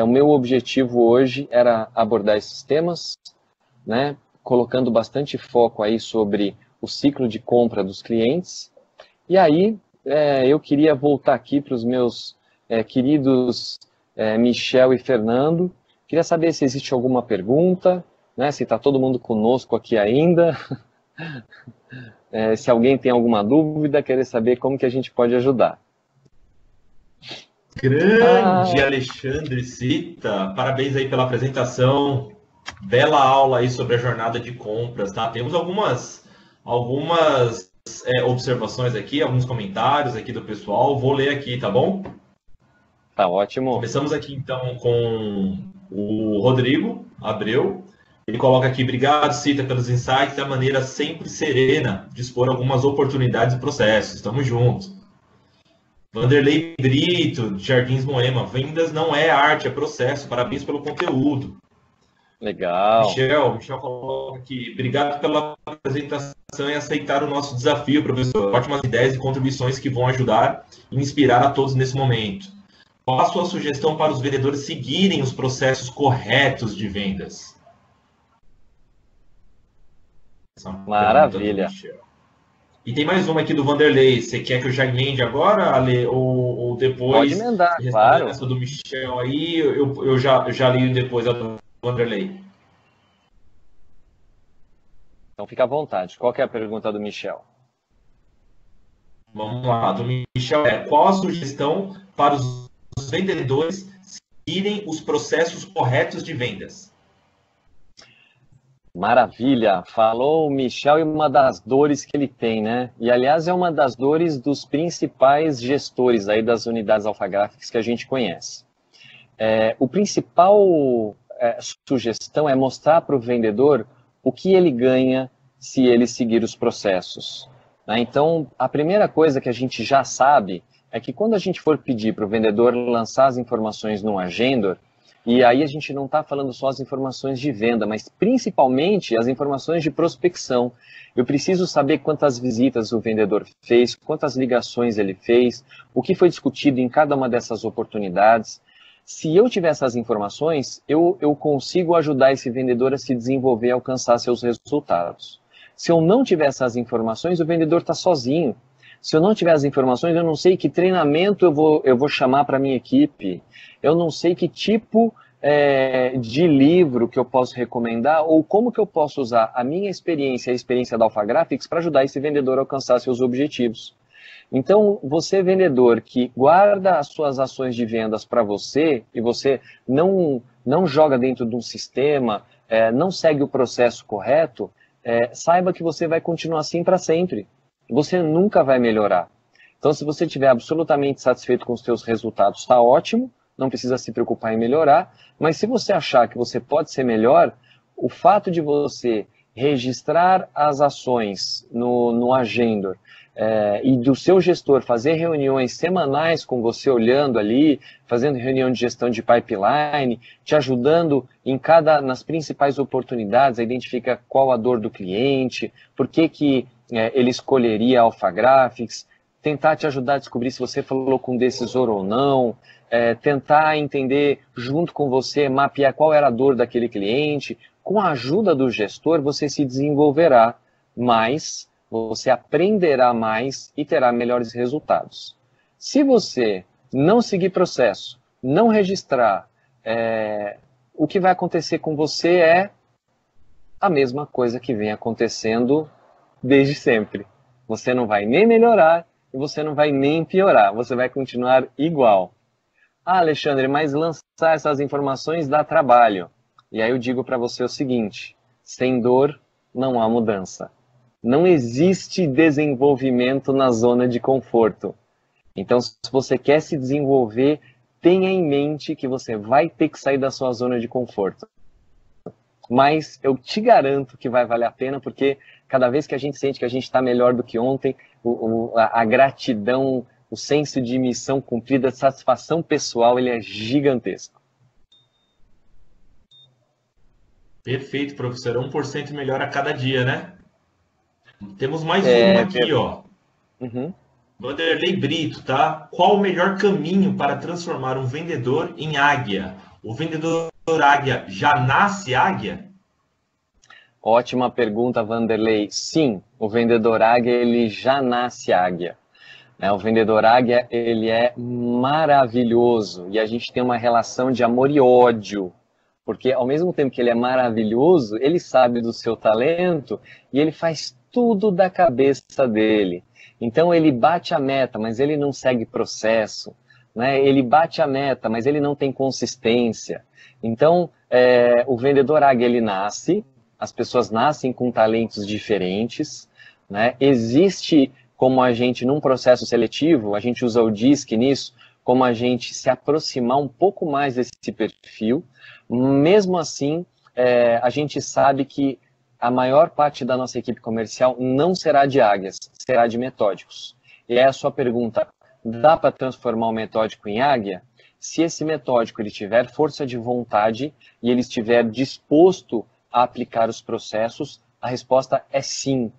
o meu objetivo hoje era abordar esses temas, né, colocando bastante foco aí sobre o ciclo de compra dos clientes. E aí, eu queria voltar aqui para os meus queridos Michel e Fernando. Queria saber se existe alguma pergunta, né, se está todo mundo conosco aqui ainda. Se alguém tem alguma dúvida, querer saber como que a gente pode ajudar. Grande Alexandre Cita, parabéns aí pela apresentação, bela aula aí sobre a jornada de compras, tá? Temos algumas observações aqui, alguns comentários aqui do pessoal, vou ler aqui, tá bom? Tá ótimo. Começamos aqui então com o Rodrigo Abreu. Ele coloca aqui: obrigado, Cita, pelos insights, da maneira sempre serena de expor algumas oportunidades e processos. Estamos juntos. Vanderlei Brito, de Jardins Moema: vendas não é arte, é processo. Parabéns pelo conteúdo. Legal. Michel coloca aqui: obrigado pela apresentação e aceitar o nosso desafio, professor. Ótimas ideias e contribuições que vão ajudar e inspirar a todos nesse momento. Qual a sua sugestão para os vendedores seguirem os processos corretos de vendas? Maravilha. E tem mais uma aqui do Vanderlei. Você quer que eu já emende agora, Ale, ou depois? Pode emendar, claro. Essa do Michel aí, eu já li depois a do Vanderlei. Então fica à vontade. Qual que é a pergunta do Michel? Vamos lá, do Michel qual a sugestão para os vendedores seguirem os processos corretos de vendas? Maravilha, falou o Michel e uma das dores que ele tem, né? E aliás é uma das dores dos principais gestores aí das unidades Alpha-Graphics que a gente conhece. O principal sugestão é mostrar para o vendedor o que ele ganha se ele seguir os processos, né? Então, a primeira coisa que a gente já sabe é que quando a gente for pedir para o vendedor lançar as informações no Agendor, e aí a gente não está falando só as informações de venda, mas principalmente as informações de prospecção. Eu preciso saber quantas visitas o vendedor fez, quantas ligações ele fez, o que foi discutido em cada uma dessas oportunidades. Se eu tiver essas informações, eu consigo ajudar esse vendedor a se desenvolver e alcançar seus resultados. Se eu não tiver essas informações, o vendedor está sozinho. Se eu não tiver as informações, eu não sei que treinamento eu vou chamar para a minha equipe, eu não sei que tipo de livro que eu posso recomendar ou como que eu posso usar a minha experiência, a experiência da Alpha Graphics para ajudar esse vendedor a alcançar seus objetivos. Então, você vendedor que guarda as suas ações de vendas para você e você não joga dentro de um sistema, não segue o processo correto, saiba que você vai continuar assim para sempre. Você nunca vai melhorar. Então, se você estiver absolutamente satisfeito com os seus resultados, está ótimo, não precisa se preocupar em melhorar, mas se você achar que você pode ser melhor, o fato de você registrar as ações no Agendor e do seu gestor fazer reuniões semanais com você olhando ali, fazendo reunião de gestão de pipeline, te ajudando nas principais oportunidades, a identificar qual a dor do cliente, por que ele escolheria a Alpha Graphics, tentar te ajudar a descobrir se você falou com um decisor ou não, tentar entender junto com você, mapear qual era a dor daquele cliente. Com a ajuda do gestor, você se desenvolverá mais, você aprenderá mais e terá melhores resultados. Se você não seguir processo, não registrar, o que vai acontecer com você é a mesma coisa que vem acontecendo desde sempre. Você não vai nem melhorar e você não vai nem piorar, você vai continuar igual. Ah, Alexandre, mas lançar essas informações dá trabalho. E aí eu digo para você o seguinte, sem dor não há mudança. Não existe desenvolvimento na zona de conforto. Então, se você quer se desenvolver, tenha em mente que você vai ter que sair da sua zona de conforto. Mas eu te garanto que vai valer a pena, porque cada vez que a gente sente que a gente está melhor do que ontem, a gratidão, o senso de missão cumprida, a satisfação pessoal, ele é gigantesco. Perfeito, professor. 1% melhor a cada dia, né? Temos mais uma aqui, ó. Uhum. Vanderlei Brito, tá? Qual o melhor caminho para transformar um vendedor em águia? O vendedor águia já nasce águia? Ótima pergunta, Vanderlei. Sim, o vendedor águia, ele já nasce águia. O vendedor águia, ele é maravilhoso e a gente tem uma relação de amor e ódio, porque ao mesmo tempo que ele é maravilhoso, ele sabe do seu talento e ele faz tudo da cabeça dele. Então ele bate a meta, mas ele não segue processo, né? Ele bate a meta, mas ele não tem consistência. Então o vendedor águia, ele nasce, as pessoas nascem com talentos diferentes, né? Existe como a gente, num processo seletivo, a gente usa o DISC nisso, como a gente se aproximar um pouco mais desse perfil. Mesmo assim, a gente sabe que a maior parte da nossa equipe comercial não será de águias, será de metódicos. E é a sua pergunta, dá para transformar um metódico em águia? Se esse metódico ele tiver força de vontade e ele estiver disposto a aplicar os processos, a resposta é sim.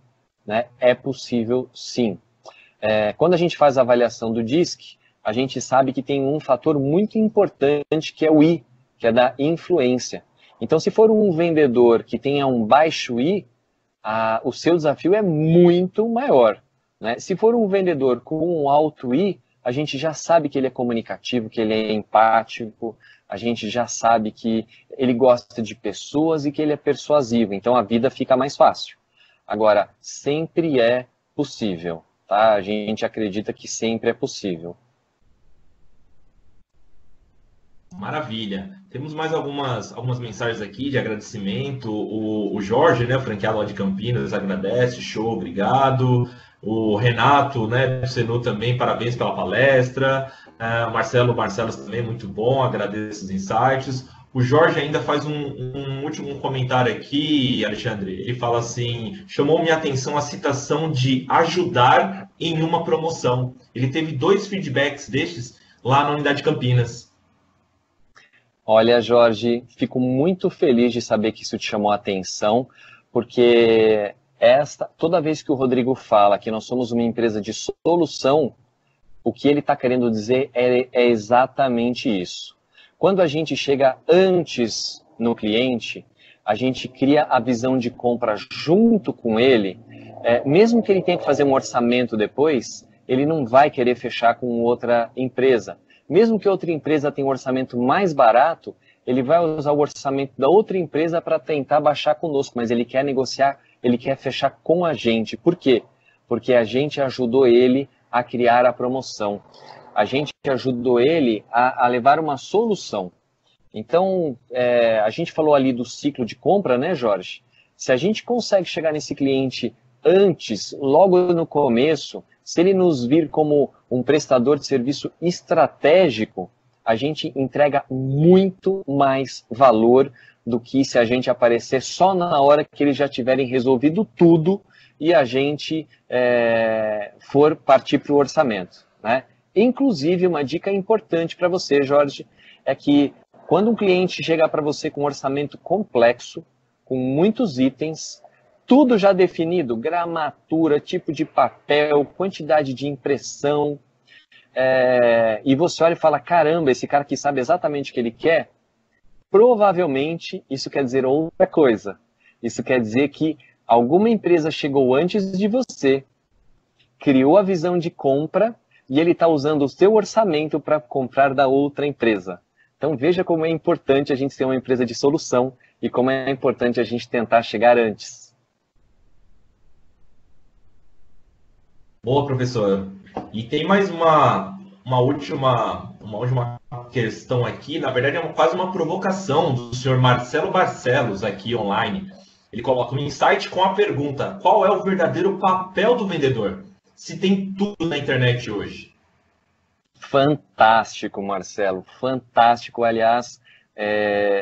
Né? É possível sim. Quando a gente faz a avaliação do DISC, a gente sabe que tem um fator muito importante que é o I, que é da influência. Então, se for um vendedor que tenha um baixo I, o seu desafio é muito maior. Né? Se for um vendedor com um alto I, a gente já sabe que ele é comunicativo, que ele é empático, a gente já sabe que ele gosta de pessoas e que ele é persuasivo. Então, a vida fica mais fácil. Agora, sempre é possível, tá? A gente acredita que sempre é possível. Maravilha. Temos mais algumas mensagens aqui de agradecimento. O Jorge, né, franqueado lá de Campinas, agradece, show, obrigado. O Renato, né, do Senu também, parabéns pela palestra. Marcelo também, muito bom, agradeço os insights. O Jorge ainda faz um último comentário aqui, Alexandre. Ele fala assim, chamou minha atenção a citação de ajudar em uma promoção. Ele teve 2 feedbacks destes lá na unidade de Campinas. Olha, Jorge, fico muito feliz de saber que isso te chamou a atenção, porque toda vez que o Rodrigo fala que nós somos uma empresa de solução, o que ele está querendo dizer é exatamente isso. Quando a gente chega antes no cliente, a gente cria a visão de compra junto com ele, mesmo que ele tenha que fazer um orçamento depois, ele não vai querer fechar com outra empresa. Mesmo que outra empresa tenha um orçamento mais barato, ele vai usar o orçamento da outra empresa para tentar baixar conosco, mas ele quer negociar, ele quer fechar com a gente. Por quê? Porque a gente ajudou ele a criar a promoção. A gente ajudou ele a levar uma solução. Então, a gente falou ali do ciclo de compra, né, Jorge? Se a gente consegue chegar nesse cliente antes, logo no começo, se ele nos vir como um prestador de serviço estratégico, a gente entrega muito mais valor do que se a gente aparecer só na hora que eles já tiverem resolvido tudo e a gente for partir para o orçamento, né? Inclusive, uma dica importante para você, Jorge, é que quando um cliente chega para você com um orçamento complexo, com muitos itens, tudo já definido, gramatura, tipo de papel, quantidade de impressão, e você olha e fala, caramba, esse cara aqui sabe exatamente o que ele quer, provavelmente isso quer dizer outra coisa. Isso quer dizer que alguma empresa chegou antes de você, criou a visão de compra e ele está usando o seu orçamento para comprar da outra empresa. Então veja como é importante a gente ter uma empresa de solução e como é importante a gente tentar chegar antes. Boa, professora. E tem mais uma última questão aqui, na verdade é quase uma provocação do senhor Marcelo Barcelos aqui online. Ele coloca um insight com a pergunta: qual é o verdadeiro papel do vendedor? Se tem tudo na internet hoje. Fantástico, Marcelo, fantástico. Aliás,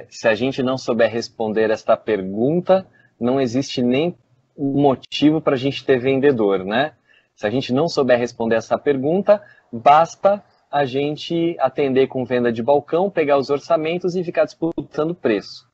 se a gente não souber responder esta pergunta, não existe nem motivo para a gente ter vendedor, né? Se a gente não souber responder essa pergunta, basta a gente atender com venda de balcão, pegar os orçamentos e ficar disputando preço.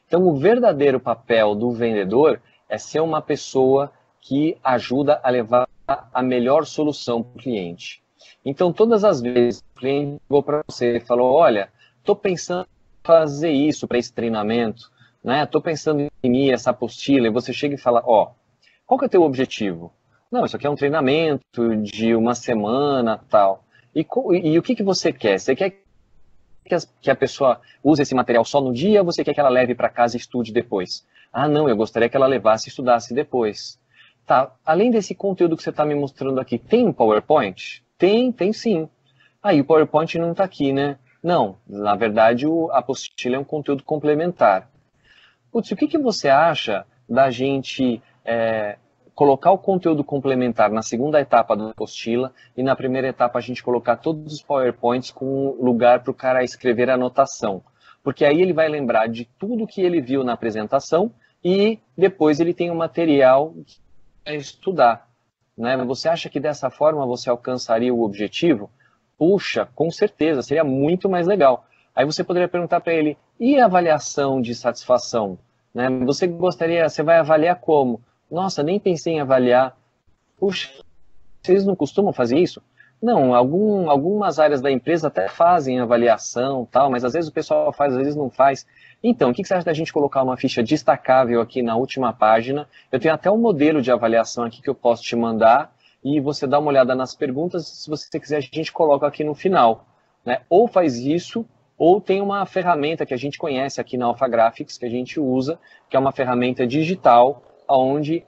Então, o verdadeiro papel do vendedor é ser uma pessoa que ajuda a levar a melhor solução para o cliente. Então, todas as vezes o cliente chegou para você e falou, olha, estou pensando em fazer isso para esse treinamento, né? Estou pensando em imprimir essa apostila, e você chega e fala, qual que é o teu objetivo? Não, isso aqui é um treinamento de uma semana, tal. E o que você quer? Você quer que a pessoa use esse material só no dia ou você quer que ela leve para casa e estude depois? Ah, não, eu gostaria que ela levasse e estudasse depois. Tá, além desse conteúdo que você está me mostrando aqui, tem um PowerPoint? Tem sim. Aí o PowerPoint não está aqui, né? Não, na verdade a apostila é um conteúdo complementar. Putz, o que você acha da gente colocar o conteúdo complementar na segunda etapa da apostila e na primeira etapa a gente colocar todos os PowerPoints com lugar para o cara escrever a anotação? Porque aí ele vai lembrar de tudo que ele viu na apresentação e depois ele tem um material para estudar, né? Você acha que dessa forma você alcançaria o objetivo? Puxa, com certeza, seria muito mais legal. Aí você poderia perguntar para ele, e a avaliação de satisfação? Né? Você vai avaliar como? Nossa, nem pensei em avaliar. Puxa, vocês não costumam fazer isso? Não, algumas áreas da empresa até fazem avaliação, tal, mas às vezes o pessoal faz, às vezes não faz. Então, o que você acha da gente colocar uma ficha destacável aqui na última página? Eu tenho até um modelo de avaliação aqui que eu posso te mandar e você dá uma olhada nas perguntas. Se você quiser, a gente coloca aqui no final, né? Ou faz isso, ou tem uma ferramenta que a gente conhece aqui na Alpha Graphics, que a gente usa, que é uma ferramenta digital, onde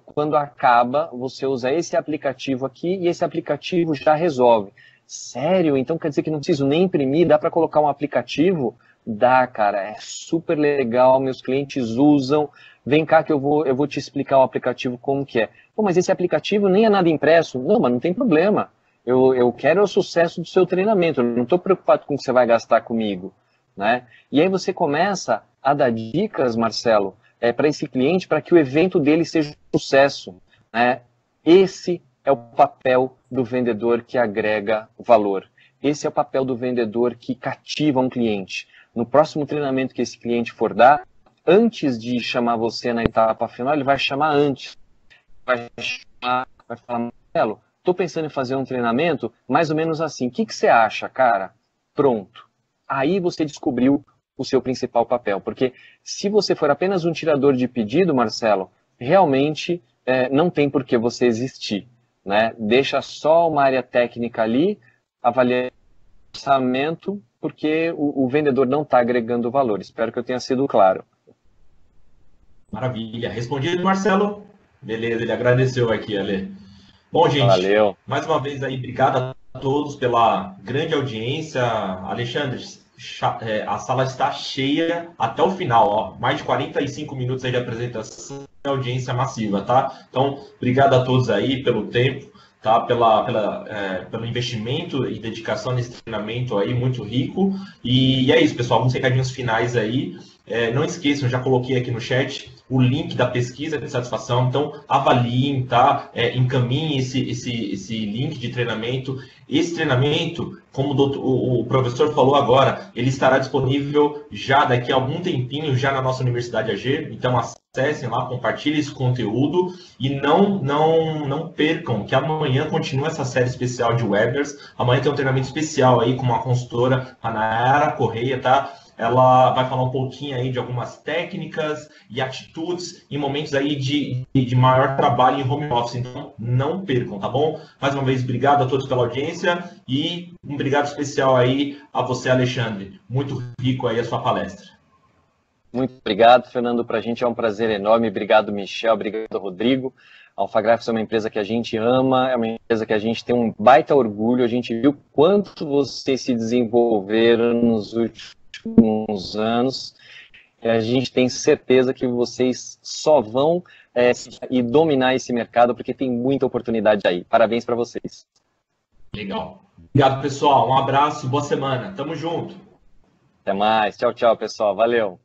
quando acaba, você usa esse aplicativo aqui e esse aplicativo já resolve. Sério? Então quer dizer que não preciso nem imprimir? Dá para colocar um aplicativo? Dá, cara, é super legal, meus clientes usam. Vem cá que eu vou te explicar o aplicativo como que é. Pô, mas esse aplicativo nem é nada impresso. Não, mas não tem problema. Eu quero o sucesso do seu treinamento. Eu não estou preocupado com o que você vai gastar comigo, né? E aí você começa a dar dicas, Marcelo, para esse cliente, para que o evento dele seja um sucesso, né? Esse é o papel do vendedor que agrega valor. Esse é o papel do vendedor que cativa um cliente. No próximo treinamento que esse cliente for dar, antes de chamar você na etapa final, ele vai chamar antes. Vai falar, Marcelo, estou pensando em fazer um treinamento mais ou menos assim. O que você acha, cara? Pronto. aí você descobriu o seu principal papel. Porque se você for apenas um tirador de pedido, Marcelo, realmente não tem por que você existir, né? Deixa só uma área técnica ali, avaliar o orçamento, porque o vendedor não está agregando valor. Espero que eu tenha sido claro. Maravilha. Respondido, Marcelo? Beleza, ele agradeceu aqui, Ale. Bom, gente, Valeu. mais uma vez aí, obrigado a todos pela grande audiência. Alexandre, a sala está cheia até o final, ó. Mais de 45 minutos aí de apresentação e audiência massiva, tá? Então, obrigado a todos aí pelo tempo, tá? Pelo investimento e dedicação nesse treinamento aí, muito rico. E é isso, pessoal. Alguns recadinhos finais aí. Não esqueçam, já coloquei aqui no chat o link da pesquisa de satisfação, então avaliem, tá? Encaminhem esse link de treinamento. Esse treinamento, como o professor falou agora, ele estará disponível já daqui a algum tempinho, já na nossa Universidade AG, então acessem lá, compartilhem esse conteúdo e não percam que amanhã continua essa série especial de webinars. Amanhã tem um treinamento especial aí com uma consultora, a Nayara Correia, tá? Ela vai falar um pouquinho aí de algumas técnicas e atitudes em momentos aí de maior trabalho em home office. Então, não percam, tá bom? Mais uma vez, obrigado a todos pela audiência e um obrigado especial aí a você, Alexandre. Muito rico aí a sua palestra. Muito obrigado, Fernando. Para a gente é um prazer enorme. Obrigado, Michel. Obrigado, Rodrigo. A Alphagraphics é uma empresa que a gente ama, é uma empresa que a gente tem um baita orgulho. A gente viu quanto vocês se desenvolveram nos últimos anos. A gente tem certeza que vocês só vão e dominar esse mercado, porque tem muita oportunidade aí. Parabéns para vocês. Legal. Obrigado, pessoal. Um abraço, boa semana. Tamo junto. Até mais. Tchau, tchau, pessoal. Valeu.